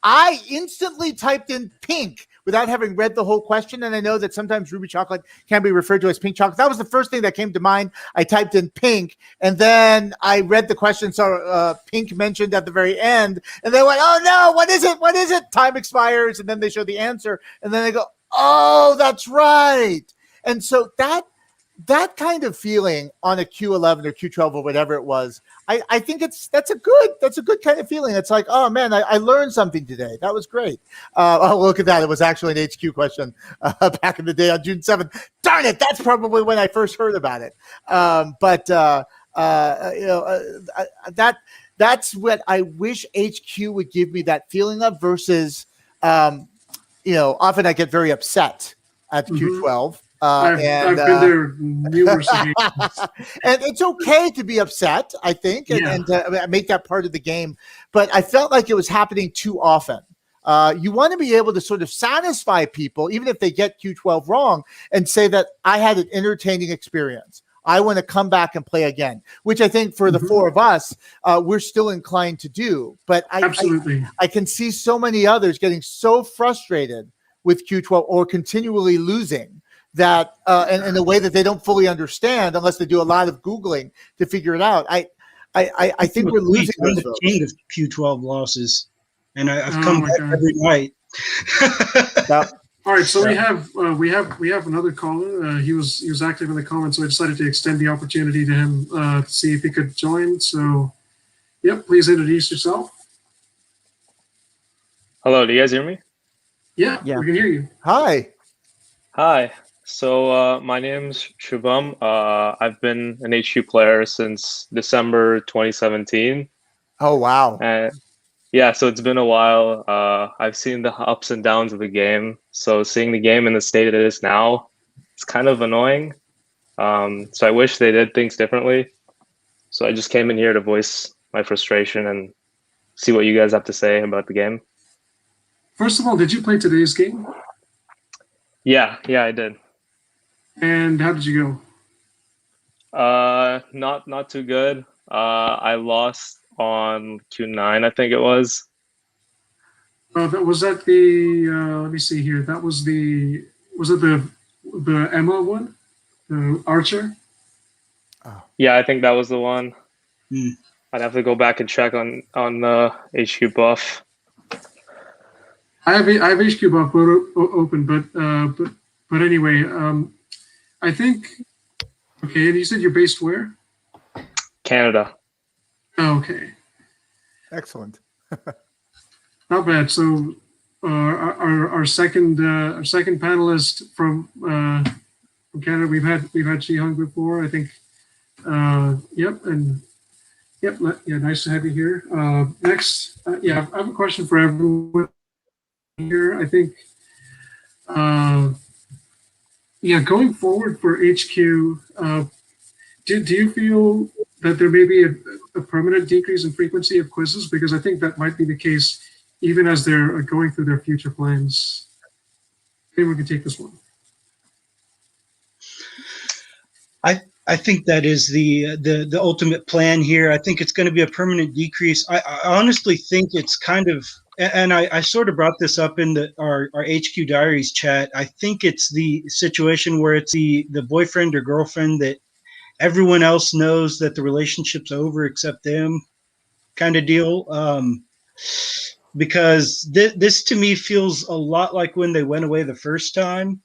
I instantly typed in pink without having read the whole question. And I know that sometimes Ruby chocolate can be referred to as pink chocolate. That was the first thing that came to mind. I typed in pink, and then I read the question. So pink mentioned at the very end, and they went, oh no, what is it? What is it? Time expires. And then they show the answer, and then they go, oh, that's right. And so that kind of feeling on a Q11 or Q12 or whatever it was, I think that's a good kind of feeling. It's like, oh man, I learned something today. That was great. Oh, look at that. It was actually an HQ question back in the day on June 7th. Darn it. That's probably when I first heard about it. That's what I wish HQ would give me that feeling of versus, often I get very upset at Q12.
I've been there numerous occasions.
And it's okay to be upset, I think, and make that part of the game. But I felt like it was happening too often. You want to be able to sort of satisfy people, even if they get Q12 wrong, and say that I had an entertaining experience. I want to come back and play again, which I think for the four of us, we're still inclined to do. But I can see so many others getting so frustrated with Q12 or continually losing that and in a way that they don't fully understand unless they do a lot of Googling to figure it out. I think we're losing those
the king of Q12 losses, and I've come back every night.
All right, so we have another caller. He was active in the comments, so I decided to extend the opportunity to him to see if he could join. So, yep, please introduce yourself.
Hello, do you guys hear me?
Yeah, we can hear you.
Hi. So my name's Shubham. I've been an HQ player since December 2017.
Oh, wow.
And yeah, so it's been a while. I've seen the ups and downs of the game. So seeing the game in the state it is now, it's kind of annoying. So I wish they did things differently. So I just came in here to voice my frustration and see what you guys have to say about the game.
First of all, did you play today's game?
Yeah, I did.
And how did you
Not too good. I lost on Q9, I think it was.
go? Was that the? Let me see here. That was the. Was it the Emma one, the Archer?
Yeah, I think that was the one.
Hmm.
I'd have to go back and check on the HQ buff.
I have HQ buff open, but anyway, I think. Okay, and you said you're based where?
Canada.
Oh, okay,
Excellent.
not bad. So our second panelist from Canada, we've had Ji-Hung before, I think. Yep, and yep, yeah, nice to have you here. Next, yeah, I have a question for everyone here. I think, yeah, going forward for HQ, do you feel that there may be a permanent decrease in frequency of quizzes? Because I think that might be the case even as they're going through their future plans. Anyone can take this one.
I think that is the ultimate plan here. I think it's going to be a permanent decrease. I honestly think it's kind of, and I sort of brought this up in our HQ Diaries chat. I think it's the situation where it's the boyfriend or girlfriend that everyone else knows that the relationship's over except them kind of deal. Because this to me feels a lot like when they went away the first time.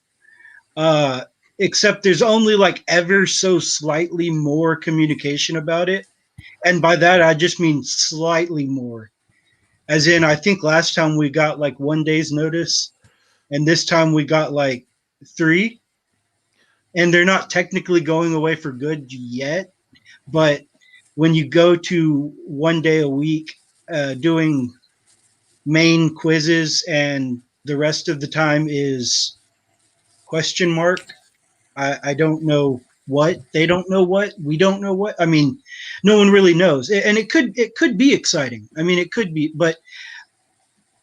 Except there's only like ever so slightly more communication about it. And by that, I just mean slightly more. As in, I think last time we got like 1 day's notice, and this time we got like 3. And they're not technically going away for good yet. But when you go to 1 day a week doing main quizzes and the rest of the time is question mark, I don't know what, they don't know what, we don't know what. I mean, no one really knows. And it could be exciting. I mean, it could be, but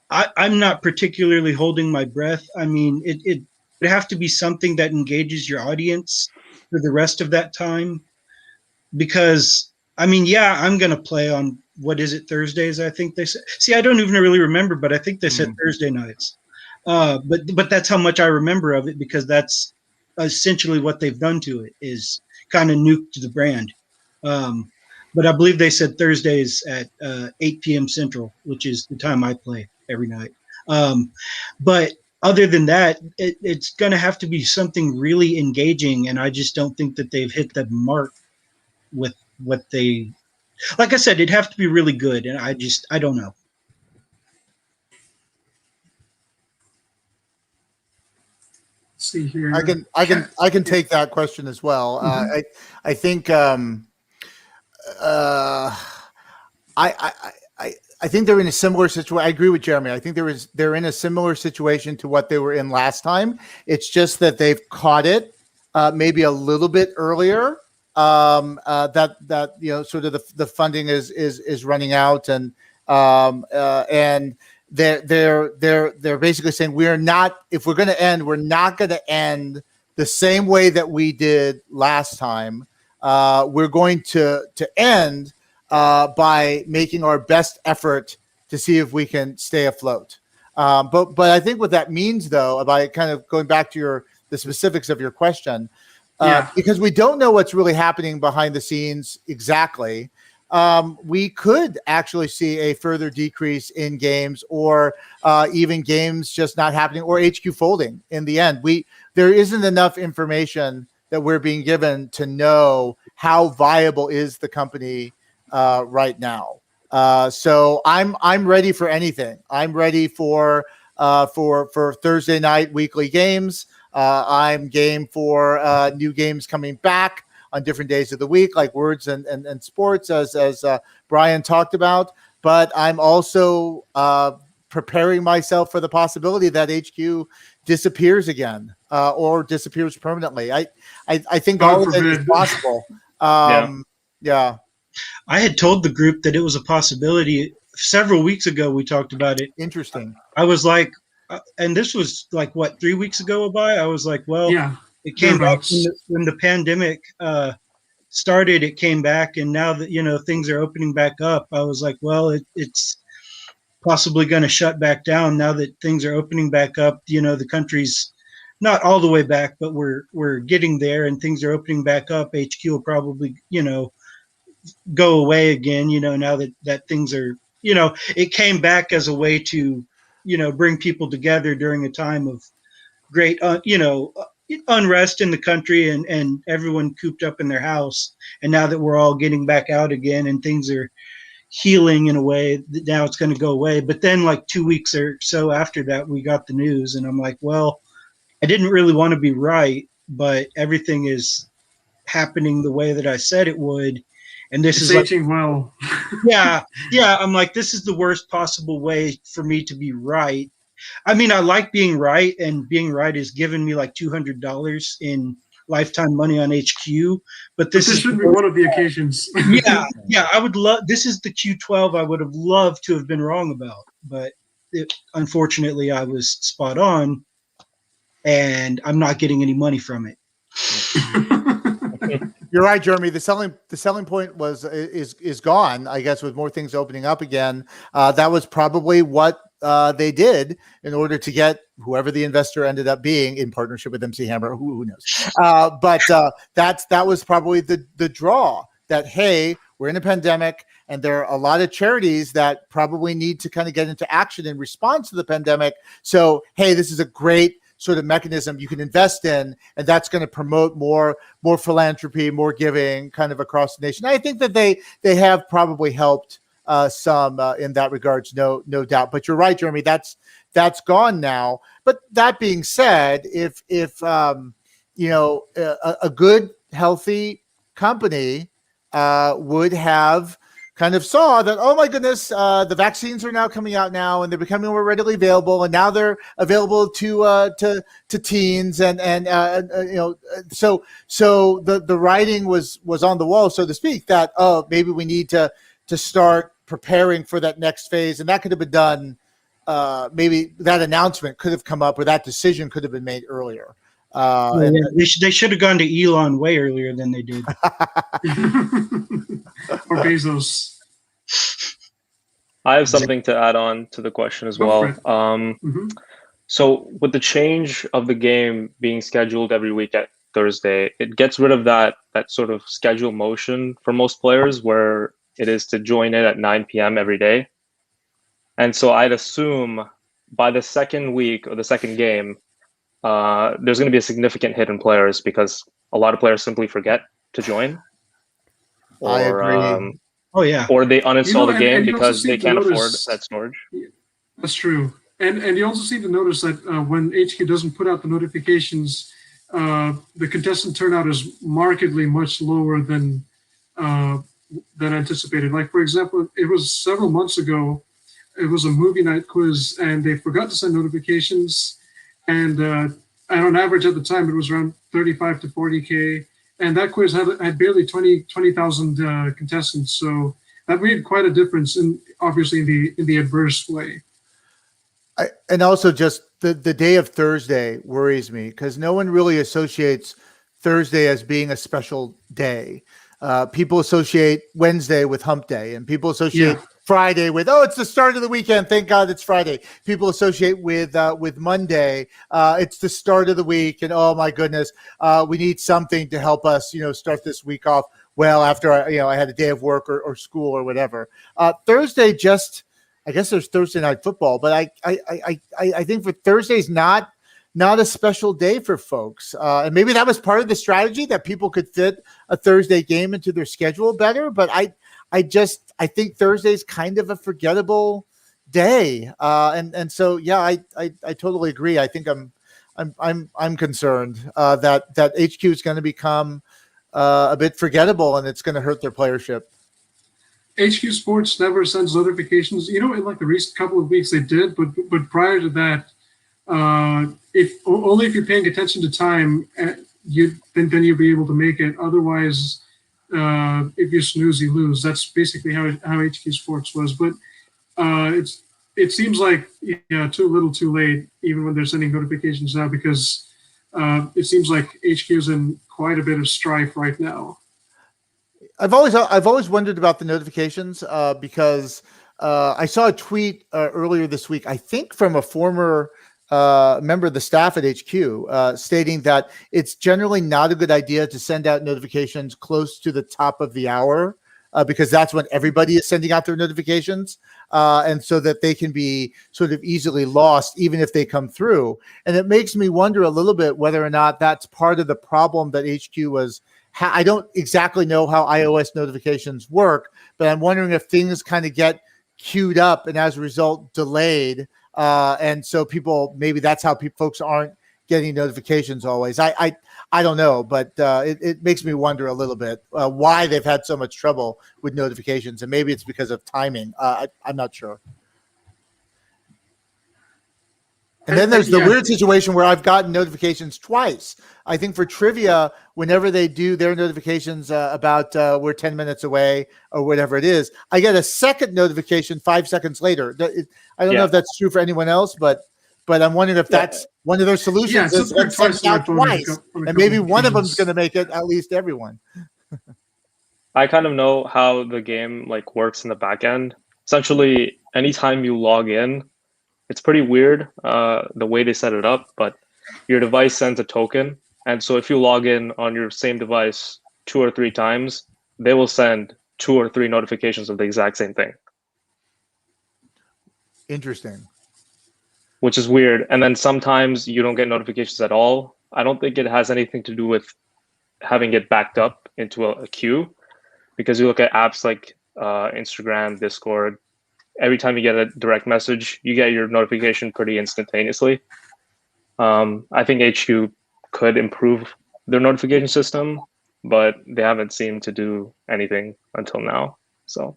I'm not particularly holding my breath. I mean, it would have to be something that engages your audience for the rest of that time. Because, I mean, yeah, I'm going to play on, what is it, Thursdays, I think they said. See, I don't even really remember, but I think they said Thursday nights. But that's how much I remember of it, because that's essentially what they've done to it, is kind of nuked the brand. But I believe they said Thursdays at 8 p.m. Central, which is the time I play every night. But other than that, it's going to have to be something really engaging, and I just don't think that they've hit the mark with what they, like I said, it'd have to be really good, and I don't know.
See here.
I can take that question as well. I think I think they're in a similar situation. I agree with Jeremy. I think they're in a similar situation to what they were in last time. It's just that they've caught it maybe a little bit earlier. That you know, sort of the funding is running out, and they're basically saying we're not, if we're going to end, we're not going to end the same way that we did last time. We're going to end by making our best effort to see if we can stay afloat. But I think what that means, though, by kind of going back to the specifics of your question, because we don't know what's really happening behind the scenes exactly, we could actually see a further decrease in games, or even games just not happening, or HQ folding in the end. There isn't enough information that we're being given to know how viable is the company right now. So I'm ready for anything. I'm ready for Thursday night weekly games. I'm game for new games coming back. on different days of the week, like words and sports, as Brian talked about. But I'm also preparing myself for the possibility that HQ disappears again or disappears permanently. I think
God
all of it is
forbid.
possible. Yeah.
I had told the group that it was a possibility several weeks ago. We talked about it.
Interesting.
I was like, and this was like what, 3 weeks ago by. I was like, well,
Yeah,
it came back
thereabouts.
when the pandemic started. It came back, and now that things are opening back up, I was like, well, it's possibly going to shut back down now that things are opening back up. The country's not all the way back, but we're getting there, and things are opening back up. HQ will probably go away again. Now that things are it came back as a way to bring people together during a time of great unrest in the country and everyone cooped up in their house. And now that we're all getting back out again and things are healing in a way, now it's going to go away. But then like 2 weeks or so after that, we got the news, and I'm like, well, I didn't really want to be right, but everything is happening the way that I said it would. And this
It's
is
aging well.
yeah. I'm like, this is the worst possible way for me to be right. I mean, I like being right, and being right is giving me like $200 in lifetime money on HQ. But this
should be one of the occasions.
yeah. I would love. This is the Q12 I would have loved to have been wrong about, but unfortunately, I was spot on, and I'm not getting any money from it.
You're right, Jeremy. The selling point is gone. I guess with more things opening up again, that was probably what they did in order to get whoever the investor ended up being in partnership with MC Hammer. Who knows? But that was probably the draw. That hey, we're in a pandemic, and there are a lot of charities that probably need to kind of get into action in response to the pandemic. So hey, this is a great sort of mechanism you can invest in, and that's going to promote more philanthropy, more giving kind of across the nation. I think that they have probably helped some in that regards, no doubt. But you're right, Jeremy, that's gone now. But that being said, if a good, healthy company would have kind of saw that, oh my goodness, the vaccines are now coming out now, and they're becoming more readily available, and now they're available to teens, and so the writing was on the wall, so to speak, that maybe we need to start preparing for that next phase, and that could have been done. Maybe that announcement could have come up, or that decision could have been made earlier.
They should have gone to Elon way earlier than they did.
Or Bezos.
I have something to add on to the question as well. So with the change of the game being scheduled every week at Thursday, it gets rid of that sort of schedule motion for most players where it is to join in at 9 p.m. every day. And so I'd assume by the second week or the second game, there's going to be a significant hit in players because a lot of players simply forget to join. Or,
I agree.
Or they uninstall the game
and
because they can't afford that storage.
That's true. And you also see the notice that when HQ doesn't put out the notifications, the contestant turnout is markedly much lower than anticipated. Like, for example, it was several months ago, it was a movie night quiz, and they forgot to send notifications. And on average at the time, it was around 35 to 40K. And that quiz had barely 20,000 contestants. So that made quite a difference, obviously in the adverse way.
And also just the day of Thursday worries me because no one really associates Thursday as being a special day. People associate Wednesday with hump day, and people associate Friday with, it's the start of the weekend. Thank God it's Friday. People associate with Monday. It's the start of the week, and oh my goodness, we need something to help us, start this week off well after I had a day of work or school or whatever. Thursday I guess there's Thursday night football, but I think for Thursday's not a special day for folks. And maybe that was part of the strategy that people could fit a Thursday game into their schedule better. But I think Thursday's kind of a forgettable day. And so, yeah, I totally agree. I think I'm concerned that HQ is going to become a bit forgettable, and it's going to hurt their playership.
HQ Sports never sends notifications. You know, in like the recent couple of weeks they did, but prior to that, if only if you're paying attention to time, then you'll be able to make it. Otherwise, if you snooze, you lose. That's basically how HQ Sports was. But it seems like too little, too late. Even when they're sending notifications now, because it seems like HQ is in quite a bit of strife right now.
I've always wondered about the notifications because I saw a tweet earlier this week, I think from a former member of the staff at HQ, stating that it's generally not a good idea to send out notifications close to the top of the hour because that's when everybody is sending out their notifications, and so that they can be sort of easily lost even if they come through. And it makes me wonder a little bit whether or not that's part of the problem that HQ was. I don't exactly know how iOS notifications work, but I'm wondering if things kind of get queued up and as a result delayed. And so maybe that's how folks aren't getting notifications always. I don't know, but it makes me wonder a little bit why they've had so much trouble with notifications. And maybe it's because of timing. I'm not sure. And then there's the weird situation where I've gotten notifications twice. I think for trivia, whenever they do their notifications about we're 10 minutes away or whatever it is, I get a second notification 5 seconds later. I don't know if that's true for anyone else, but I'm wondering if that's one of their solutions is let's send it out twice, and maybe one of them is going to make it at least everyone.
I kind of know how the game works in the back end. Essentially, anytime you log in, it's pretty weird the way they set it up, but your device sends a token. And so if you log in on your same device 2 or 3 times, they will send 2 or 3 notifications of the exact same thing.
Interesting.
Which is weird. And then sometimes you don't get notifications at all. I don't think it has anything to do with having it backed up into a queue, because you look at apps like Instagram, Discord, every time you get a direct message, you get your notification pretty instantaneously. I think HQ could improve their notification system, but they haven't seemed to do anything until now. So,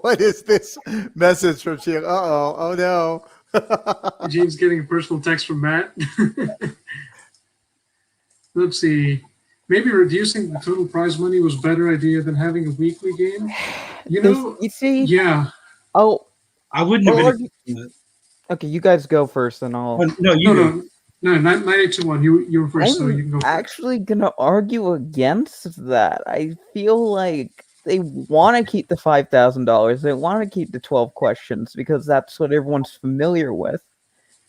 what is this message from Sheila? Oh no.
Gene's getting a personal text from Matt. Let's see. Maybe reducing the total prize money was a better idea than having a weekly game. You see? Yeah.
Oh,
I wouldn't have been.
Okay, you guys go first, and I'll.
No, 9821. You were first, so you can go first.
Actually gonna argue against that. I feel like they want to keep the $5,000. They want to keep the 12 questions because that's what everyone's familiar with.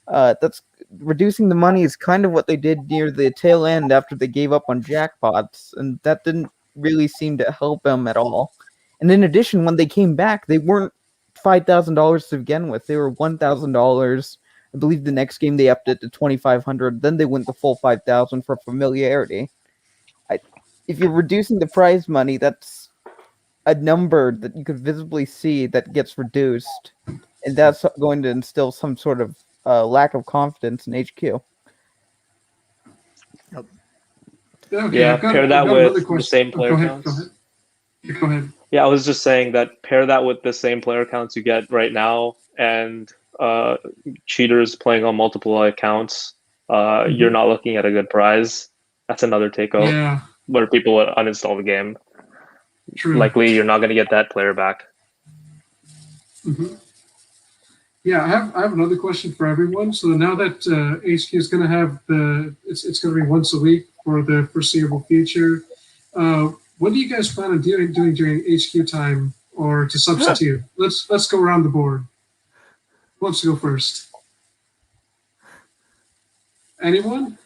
That's reducing the money is kind of what they did near the tail end after they gave up on jackpots, and that didn't really seem to help them at all. And in addition, when they came back, they weren't $5,000 to begin with. They were $1,000. I believe the next game they upped it to $2,500. Then they went the full $5,000 for familiarity. If you're reducing the prize money, that's a number that you could visibly see that gets reduced, and that's going to instill some sort of lack of confidence in HQ.
Okay,
yeah, pair that with the same player counts.
Go ahead.
Yeah, I was just saying that pair that with the same player counts you get right now, and cheaters playing on multiple accounts. You're not looking at a good prize. That's another takeout.
Yeah.
Where people would uninstall the game.
True.
Likely, you're not going to get that player back.
Mm-hmm. Yeah, I have another question for everyone. So now that HQ is going to have it's going to be once a week for the foreseeable future. What do you guys plan on doing during HQ time, or to substitute? Let's go around the board. Who wants to go first? Anyone?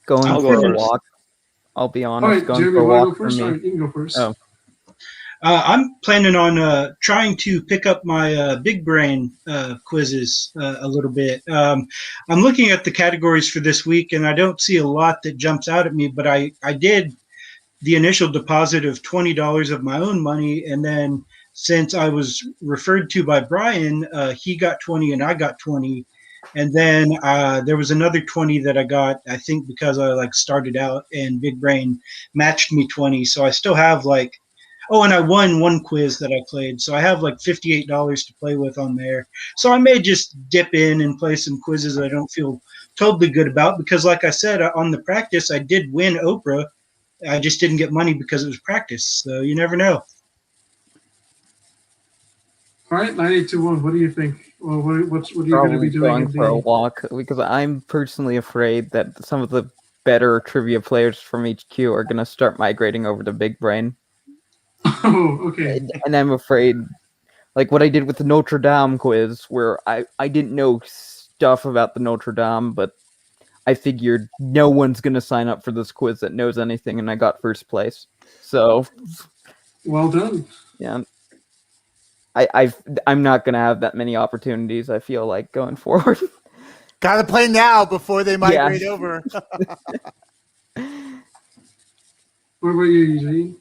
Going for a walk. I'll be honest.
All right,
going
Jeremy,
for a
want to
walk
go first?
for me.
All right, you can go first.
Oh.
I'm planning on trying to pick up my big brain quizzes a little bit. I'm looking at the categories for this week, and I don't see a lot that jumps out at me, but I did the initial deposit of $20 of my own money, and then since I was referred to by Brian, he got 20 and I got 20. And then there was another 20 that I got, I think, because I like started out and Big Brain matched me 20. So I still have like, oh, and I won one quiz that I played. So I have like $58 to play with on there. So I may just dip in and play some quizzes that I don't feel totally good about because, like I said, on the practice, I did win Oprah. I just didn't get money because it was practice. So you never know.
All right, 981. What do you think? Well, what are you going to be
Probably
doing?
going for a walk because I'm personally afraid that some of the better trivia players from HQ are going to start migrating over to Big Brain.
Oh, okay.
And I'm afraid, like what I did with the Notre Dame quiz, where I didn't know stuff about the Notre Dame, but I figured no one's going to sign up for this quiz that knows anything, and I got first place. So,
well done.
Yeah. I'm not going to have that many opportunities, I feel like, going forward.
Gotta play now before they migrate over.
What about you, Eugene?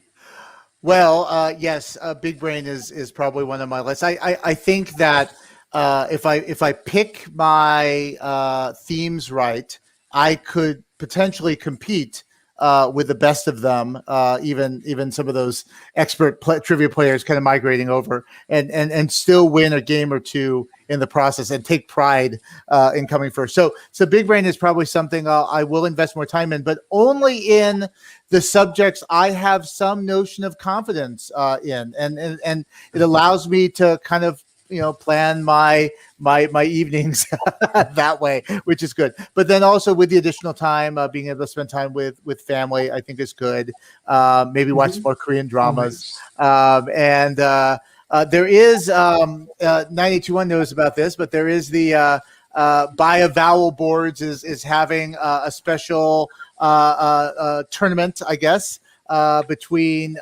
Well, yes, Big Brain is probably one of my lists. I think that if I pick my themes right, I could potentially compete with the best of them, even some of those expert trivia players kind of migrating over, and still win a game or two in the process and take pride in coming first. So Big Brain is probably something I will invest more time in, but only in the subjects I have some notion of confidence in, and it allows me to kind of plan my evenings that way, which is good. But then also with the additional time, being able to spend time with family, I think is good. Maybe watch more Korean dramas. And there is 981 knows about this, but there is the Buy a Vowel Boards is having a special tournament, I guess, between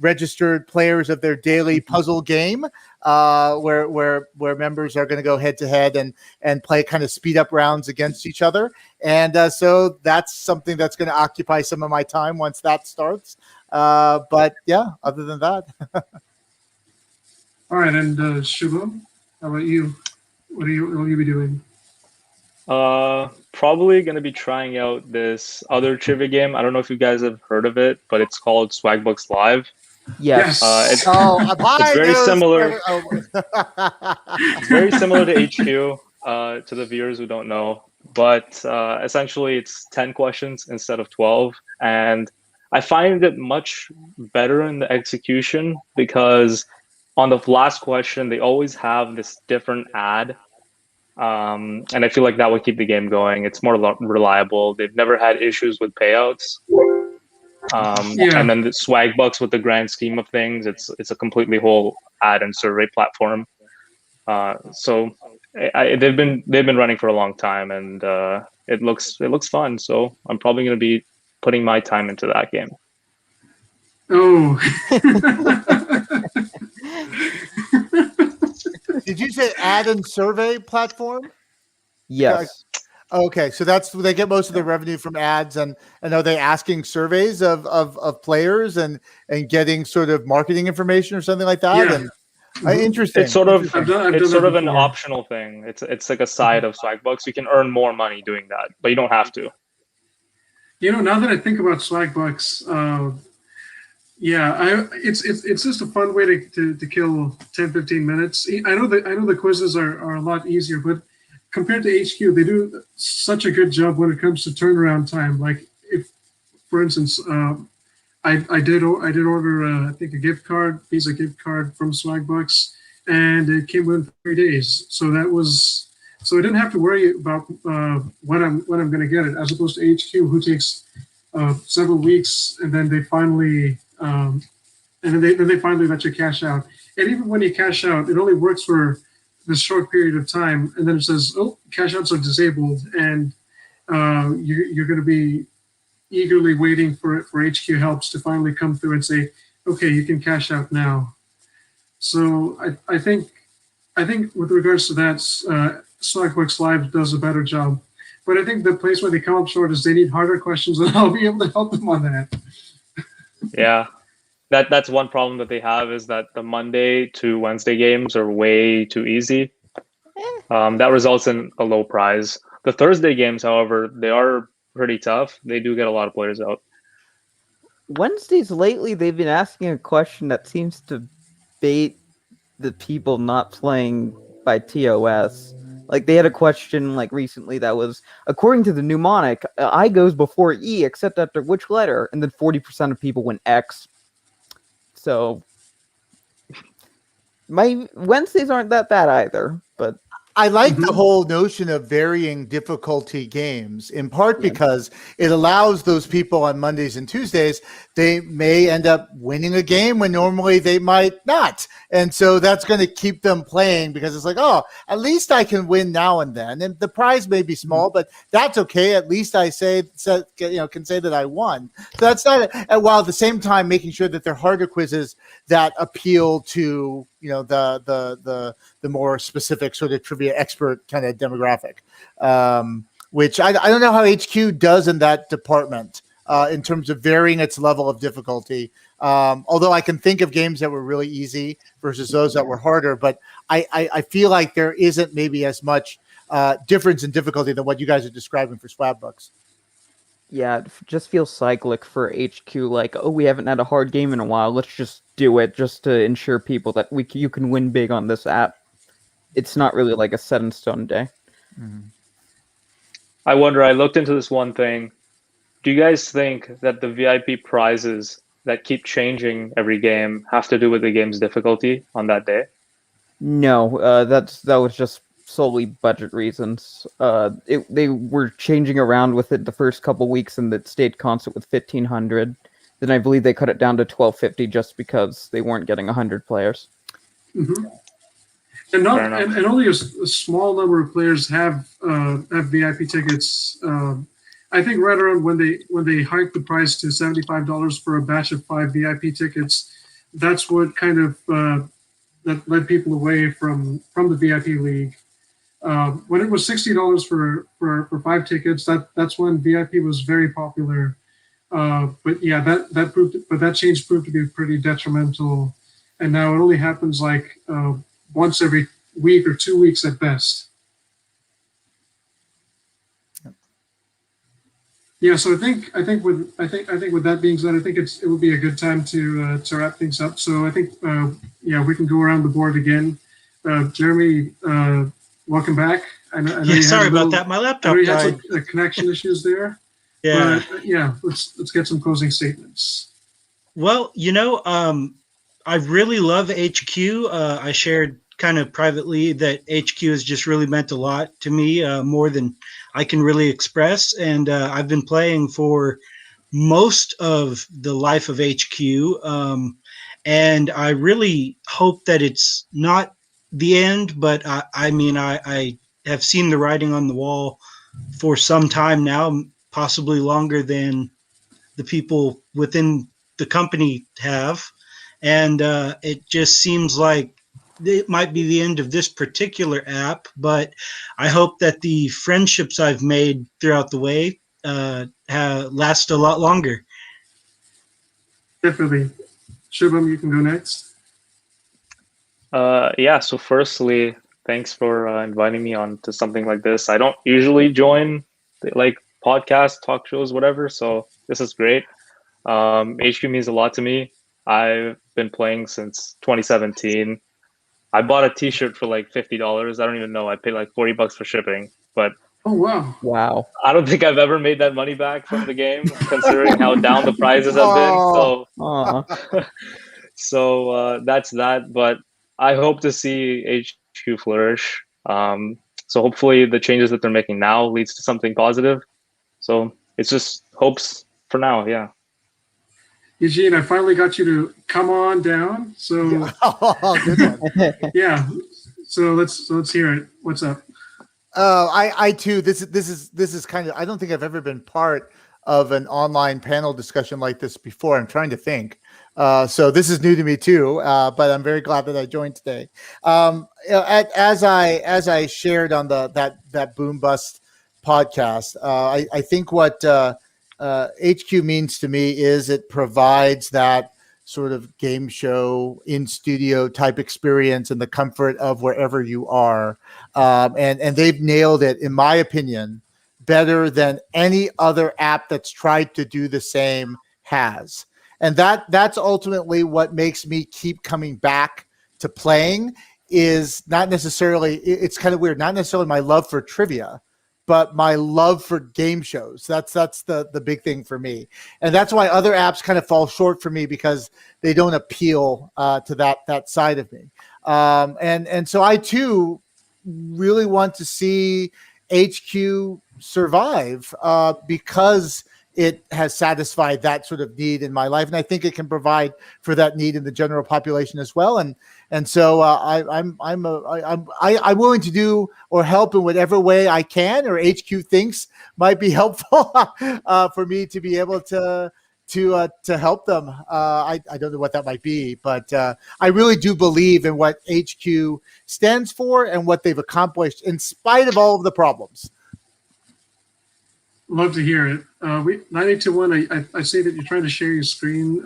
registered players of their daily puzzle game, where members are going to go head to head and play kind of speed up rounds against each other. And so that's something that's going to occupy some of my time once that starts. But yeah, other than that.
All right. And Shubham, how about you? What will you be doing?
Probably going to be trying out this other trivia game. I don't know if you guys have heard of it, but it's called Swagbooks Live.
Yes.
It's very similar. It's very similar to HQ, to the viewers who don't know. But essentially, it's 10 questions instead of 12. And I find it much better in the execution because on the last question, they always have this different ad. And I feel like that would keep the game going. It's more reliable. They've never had issues with payouts. And then the Swagbucks, with the grand scheme of things, it's a completely whole ad and survey platform. So they've been running for a long time, and it looks fun. So I'm probably going to be putting my time into that game.
Oh.
Did you say ad and survey platform?
Yes.
Okay, so they get most of their revenue from ads, and are they asking surveys of players and getting sort of marketing information or something like that?
Yeah.
And interesting.
It's sort of an
before.
optional thing. It's like a side of Swagbucks. You can earn more money doing that, but you don't have to.
Now that I think about Swagbucks, it's just a fun way to kill 10-15 minutes. I know the quizzes are a lot easier, but compared to HQ, they do such a good job when it comes to turnaround time. Like if, for instance, I did order I think a Visa gift card from Swagbucks, and it came within 3 days. So I didn't have to worry about when I'm going to get it, as opposed to HQ, who takes several weeks, and then they finally let you cash out. And even when you cash out, it only works for this short period of time, and then it says, "Oh, cash outs are disabled," and you're going to be eagerly waiting for HQ helps to finally come through and say, "Okay, you can cash out now." So I think with regards to that, Slackworks Live does a better job. But I think the place where they come up short is they need harder questions, and I'll be able to help them on that.
Yeah. That's one problem that they have, is that the Monday to Wednesday games are way too easy. That results in a low prize. The Thursday games, however, they are pretty tough. They do get a lot of players out.
Wednesdays lately, they've been asking a question that seems to bait the people not playing by TOS. Like they had a question like recently that was, according to the mnemonic, I goes before E except after which letter, and then 40% of people went X. So my Wednesdays aren't that bad either, but
I like the whole notion of varying difficulty games, in part because it allows those people on Mondays and Tuesdays, they may end up winning a game when normally they might not. And so that's going to keep them playing because it's like, oh, at least I can win now and then. And the prize may be small, but that's okay. At least I can say that I won. So that's not, while at the same time making sure that they're harder quizzes that appeal to, the more specific sort of trivia expert kind of demographic, which I don't know how HQ does in that department in terms of varying its level of difficulty. Although I can think of games that were really easy versus those that were harder, but I feel like there isn't maybe as much difference in difficulty than what you guys are describing for Swab Bucks.
Yeah, it just feels cyclic for HQ. Like, oh, we haven't had a hard game in a while. Let's just do it just to ensure people that you can win big on this app. It's not really like a set in stone day.
Mm-hmm.
I wonder, I looked into this one thing. Do you guys think that the VIP prizes that keep changing every game have to do with the game's difficulty on that day?
No, that was just solely budget reasons. They were changing around with it the first couple weeks, and it stayed constant with 1,500. Then I believe they cut it down to 1,250 just because they weren't getting 100 players.
Mm-hmm. And only a small number of players have VIP tickets. I think right around when they hiked the price to $75 for a batch of 5 VIP tickets, that's what kind of that led people away from the VIP league. When it was $60 for 5 tickets, that's when VIP was very popular. But yeah, that change proved to be pretty detrimental, and now it only happens like once every week or 2 weeks at best. Yeah, so I think with that being said, I think it would be a good time to wrap things up. So I think we can go around the board again. Jeremy, welcome back. I know
Sorry about that. My laptop
died.
died.
Some connection issues there.
Yeah.
But, let's get some closing statements.
Well, I really love HQ. I shared kind of privately that HQ has just really meant a lot to me, more than I can really express. And I've been playing for most of the life of HQ. And I really hope that it's not the end, but I have seen the writing on the wall for some time now, possibly longer than the people within the company have. And it just seems like it might be the end of this particular app, but I hope that the friendships I've made throughout the way last a lot longer.
Definitely. Shubham, you can go next.
So firstly, thanks for inviting me on to something like this. I don't usually join podcasts, talk shows, whatever, so this is great. HQ means a lot to me. I've been playing since 2017. I bought a t-shirt for like $50. I don't even know. I paid like $40 for shipping, but
oh wow.
I don't think I've ever made that money back from the game, considering how down the prizes have been. So that's that. But I hope to see HQ flourish. So hopefully the changes that they're making now leads to something positive. So it's just hopes for now. Yeah.
Eugene, I finally got you to come on down. So
good one.
Yeah. So let's hear it. What's up?
I too. This is kind of. I don't think I've ever been part of an online panel discussion like this before. I'm trying to think. So this is new to me too. But I'm very glad that I joined today. As I shared on that Boom Bust podcast, I think what HQ means to me is it provides that sort of game show in studio type experience in the comfort of wherever you are. And they've nailed it, in my opinion, better than any other app that's tried to do the same has. And that's ultimately what makes me keep coming back to playing, is not necessarily, it's kind of weird, not necessarily my love for trivia, but my love for game shows. That's the big thing for me. And that's why other apps kind of fall short for me, because they don't appeal to that side of me. And so I too really want to see HQ survive because it has satisfied that sort of need in my life, and I think it can provide for that need in the general population as well. And so I'm willing to do or help in whatever way I can, or HQ thinks might be helpful for me to be able to help them. I don't know what that might be, but I really do believe in what HQ stands for and what they've accomplished in spite of all of the problems.
Love to hear it. 9821, I see that you're trying to share your screen.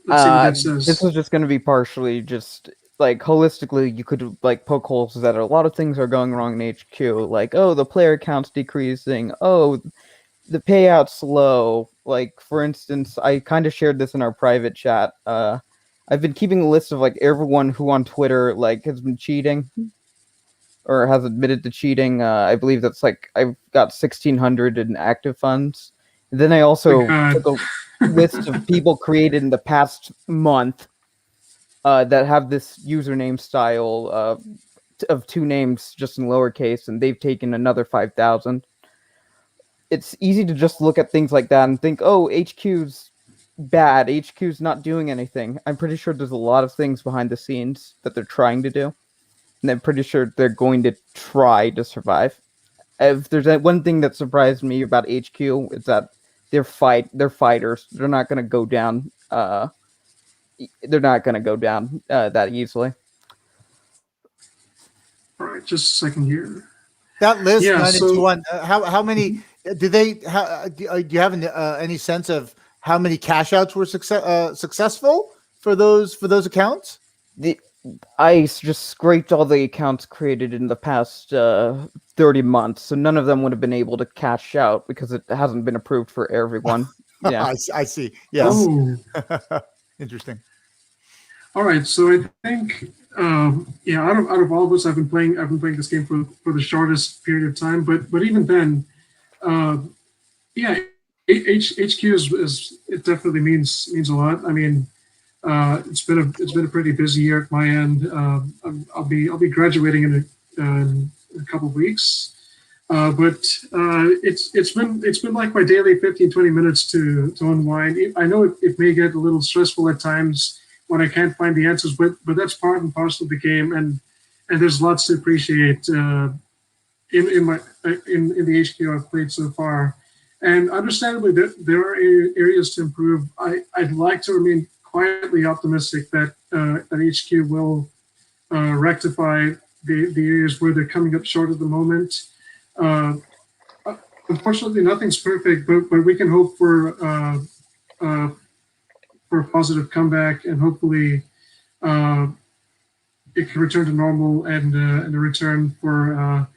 Let's see what that says.
This is just going to be partially just like holistically, you could like poke holes that a lot of things are going wrong in HQ. Like, oh, the player count's decreasing. Oh, the payout's low. Like, for instance, I kind of shared this in our private chat. I've been keeping a list of like everyone who on Twitter like has been cheating or has admitted to cheating. I believe that's like I've got 1,600 in active funds. And then I also took a list of people created in the past month that have this username style of two names just in lowercase, and they've taken another 5,000. It's easy to just look at things like that and think, oh, HQ's bad. HQ's not doing anything. I'm pretty sure there's a lot of things behind the scenes that they're trying to do. And I'm pretty sure they're going to try to survive. If there's one thing that surprised me about HQ, it's that they're fighters. They're not going to go down. They're not going to go down that easily.
All right, just a second here.
That list,
Yeah,
921, how many do they? Do you have any sense of how many cash outs were successful for those accounts?
I just scraped all the accounts created in the past 30 months, so none of them would have been able to cash out because it hasn't been approved for everyone. Yeah,
I see. Yes.
Oh.
Interesting.
All right, so I think out of all of us, I've been playing this game for the shortest period of time, but even then, HQ is it definitely means a lot. I mean, it's been a pretty busy year at my end. I'll be graduating in a couple of weeks, but it's been like my daily 15-20 minutes to unwind. I know it may get a little stressful at times when I can't find the answers, but that's part and parcel of the game, and there's lots to appreciate in the HQ I've played so far. And understandably, there are areas to improve. I'd like to remain quietly optimistic that HQ will rectify the areas where they're coming up short at the moment. Unfortunately, nothing's perfect, but we can hope for a positive comeback, and hopefully it can return to normal and a return for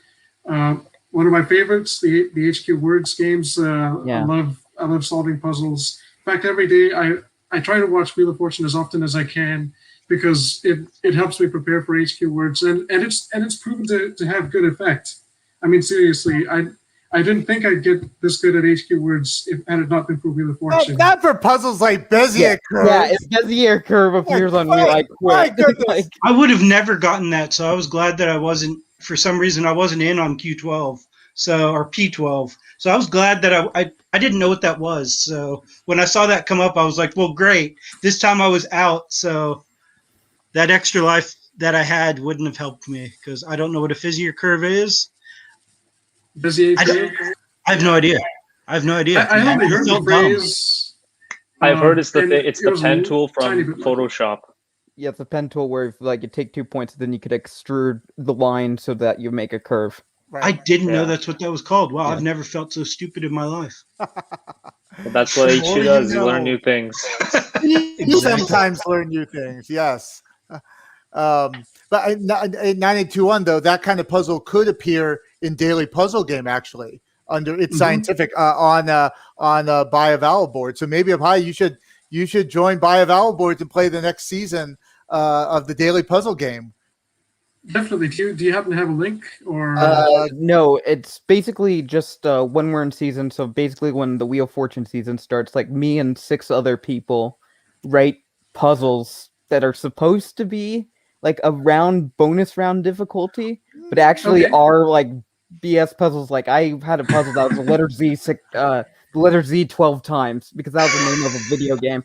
one of my favorites, the HQ Words games. I love solving puzzles. In fact, every day I try to watch Wheel of Fortune as often as I can because it helps me prepare for HQ Words, and it's proven to have good effect. I mean, seriously, I didn't think I'd get this good at HQ Words had it not been for Wheel of Fortune.
Not for puzzles like Bezier Curve.
Yeah, if Bezier Curve appears on me, I quit.
Like,
I would have never gotten that, so I was glad that I wasn't. For some reason, I wasn't in on Q12, or P12. So I was glad that I didn't know what that was. So when I saw that come up, I was like, well, great. This time I was out, so that extra life that I had wouldn't have helped me because I don't know what a Bezier Curve is.
Bezier Curve?
I have no idea. I
only heard the phrase.
I've heard it's the pen tool from
Photoshop. Yeah, it's a pen tool where if, like, you take 2 points, then you could extrude the line so that you make a curve.
Right. I didn't know that's what that was called. Wow, I've never felt so stupid in my life.
That's what HQ does. You learn new things.
You sometimes learn new things. Yes. But in 9821 though, that kind of puzzle could appear in daily puzzle game actually under its scientific on Buy a Vowel board. So maybe Abhay, you should join Buy a Vowel board to play the next season of the daily puzzle game.
Definitely. Do you happen to have a link or?
No, it's basically just when we're in season. So basically, when the Wheel of Fortune season starts, like me and 6 other people write puzzles that are supposed to be like a bonus round difficulty, but actually are like BS puzzles. Like I had a puzzle that was the letter Z 12 times because that was the name of a video game.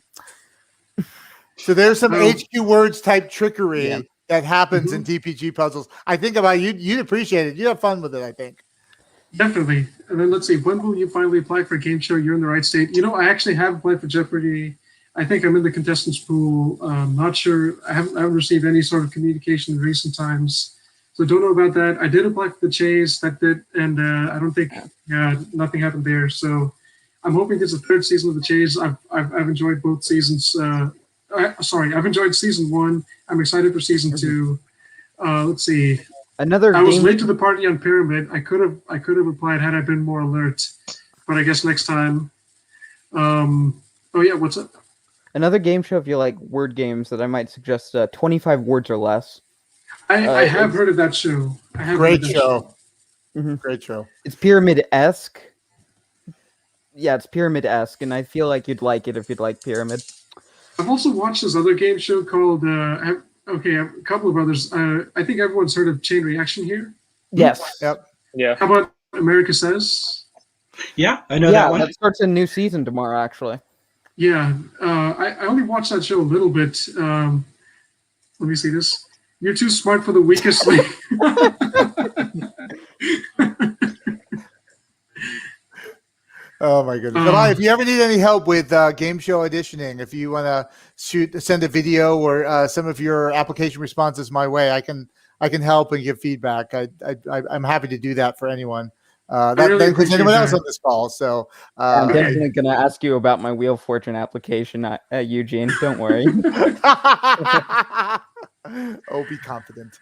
So there's some HQ words type trickery that happens in DPG puzzles. I think about you'd appreciate it. You'd have fun with it, I think.
Definitely. And then let's see, when will you finally apply for a game show? You're in the right state. I actually have applied for Jeopardy. I think I'm in the contestants pool. Not sure. I haven't received any sort of communication in recent times. So don't know about that. I did apply for the Chase. That did, and I don't think nothing happened there. So I'm hoping it's a 3rd season of the Chase. I've enjoyed both seasons. I've enjoyed season 1. I'm excited for season 2. Let's see. I was late to the party on Pyramid. I could have applied had I been more alert, but I guess next time. What's up?
Another game show, if you like word games, that I might suggest 25 words or less.
I have heard of that show.
Great show. Great show.
It's pyramid-esque. Yeah, it's pyramid-esque, and I feel like you'd like it if you'd like Pyramid.
I've also watched this other game show called, a couple of others. I think everyone's heard of Chain Reaction here.
Yes.
Yep.
Yeah.
How about America Says?
Yeah, I know that one.
That starts a new season tomorrow, actually.
Yeah, I only watched that show a little bit. Let me see this. You're too smart for the weakest link.
Oh my goodness! But if you ever need any help with game show auditioning, if you want to send a video or some of your application responses my way, I can help and give feedback. I'm happy to do that for anyone. That includes anyone else on this call. So
I'm definitely going to ask you about my Wheel of Fortune application, Eugene. Don't worry.
Oh, be confident.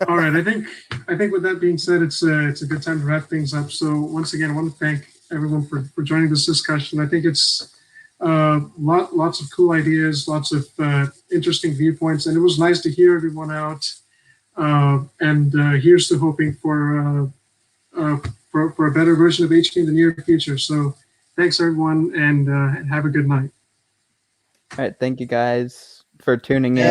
All right. I think with that being said, it's a good time to wrap things up. So once again, I want to thank everyone for joining this discussion. I think it's lots of cool ideas, lots of interesting viewpoints, and it was nice to hear everyone out. And here's to hoping for a better version of HQ in the near future. So thanks everyone, and have a good night.
All right, thank you guys for tuning in.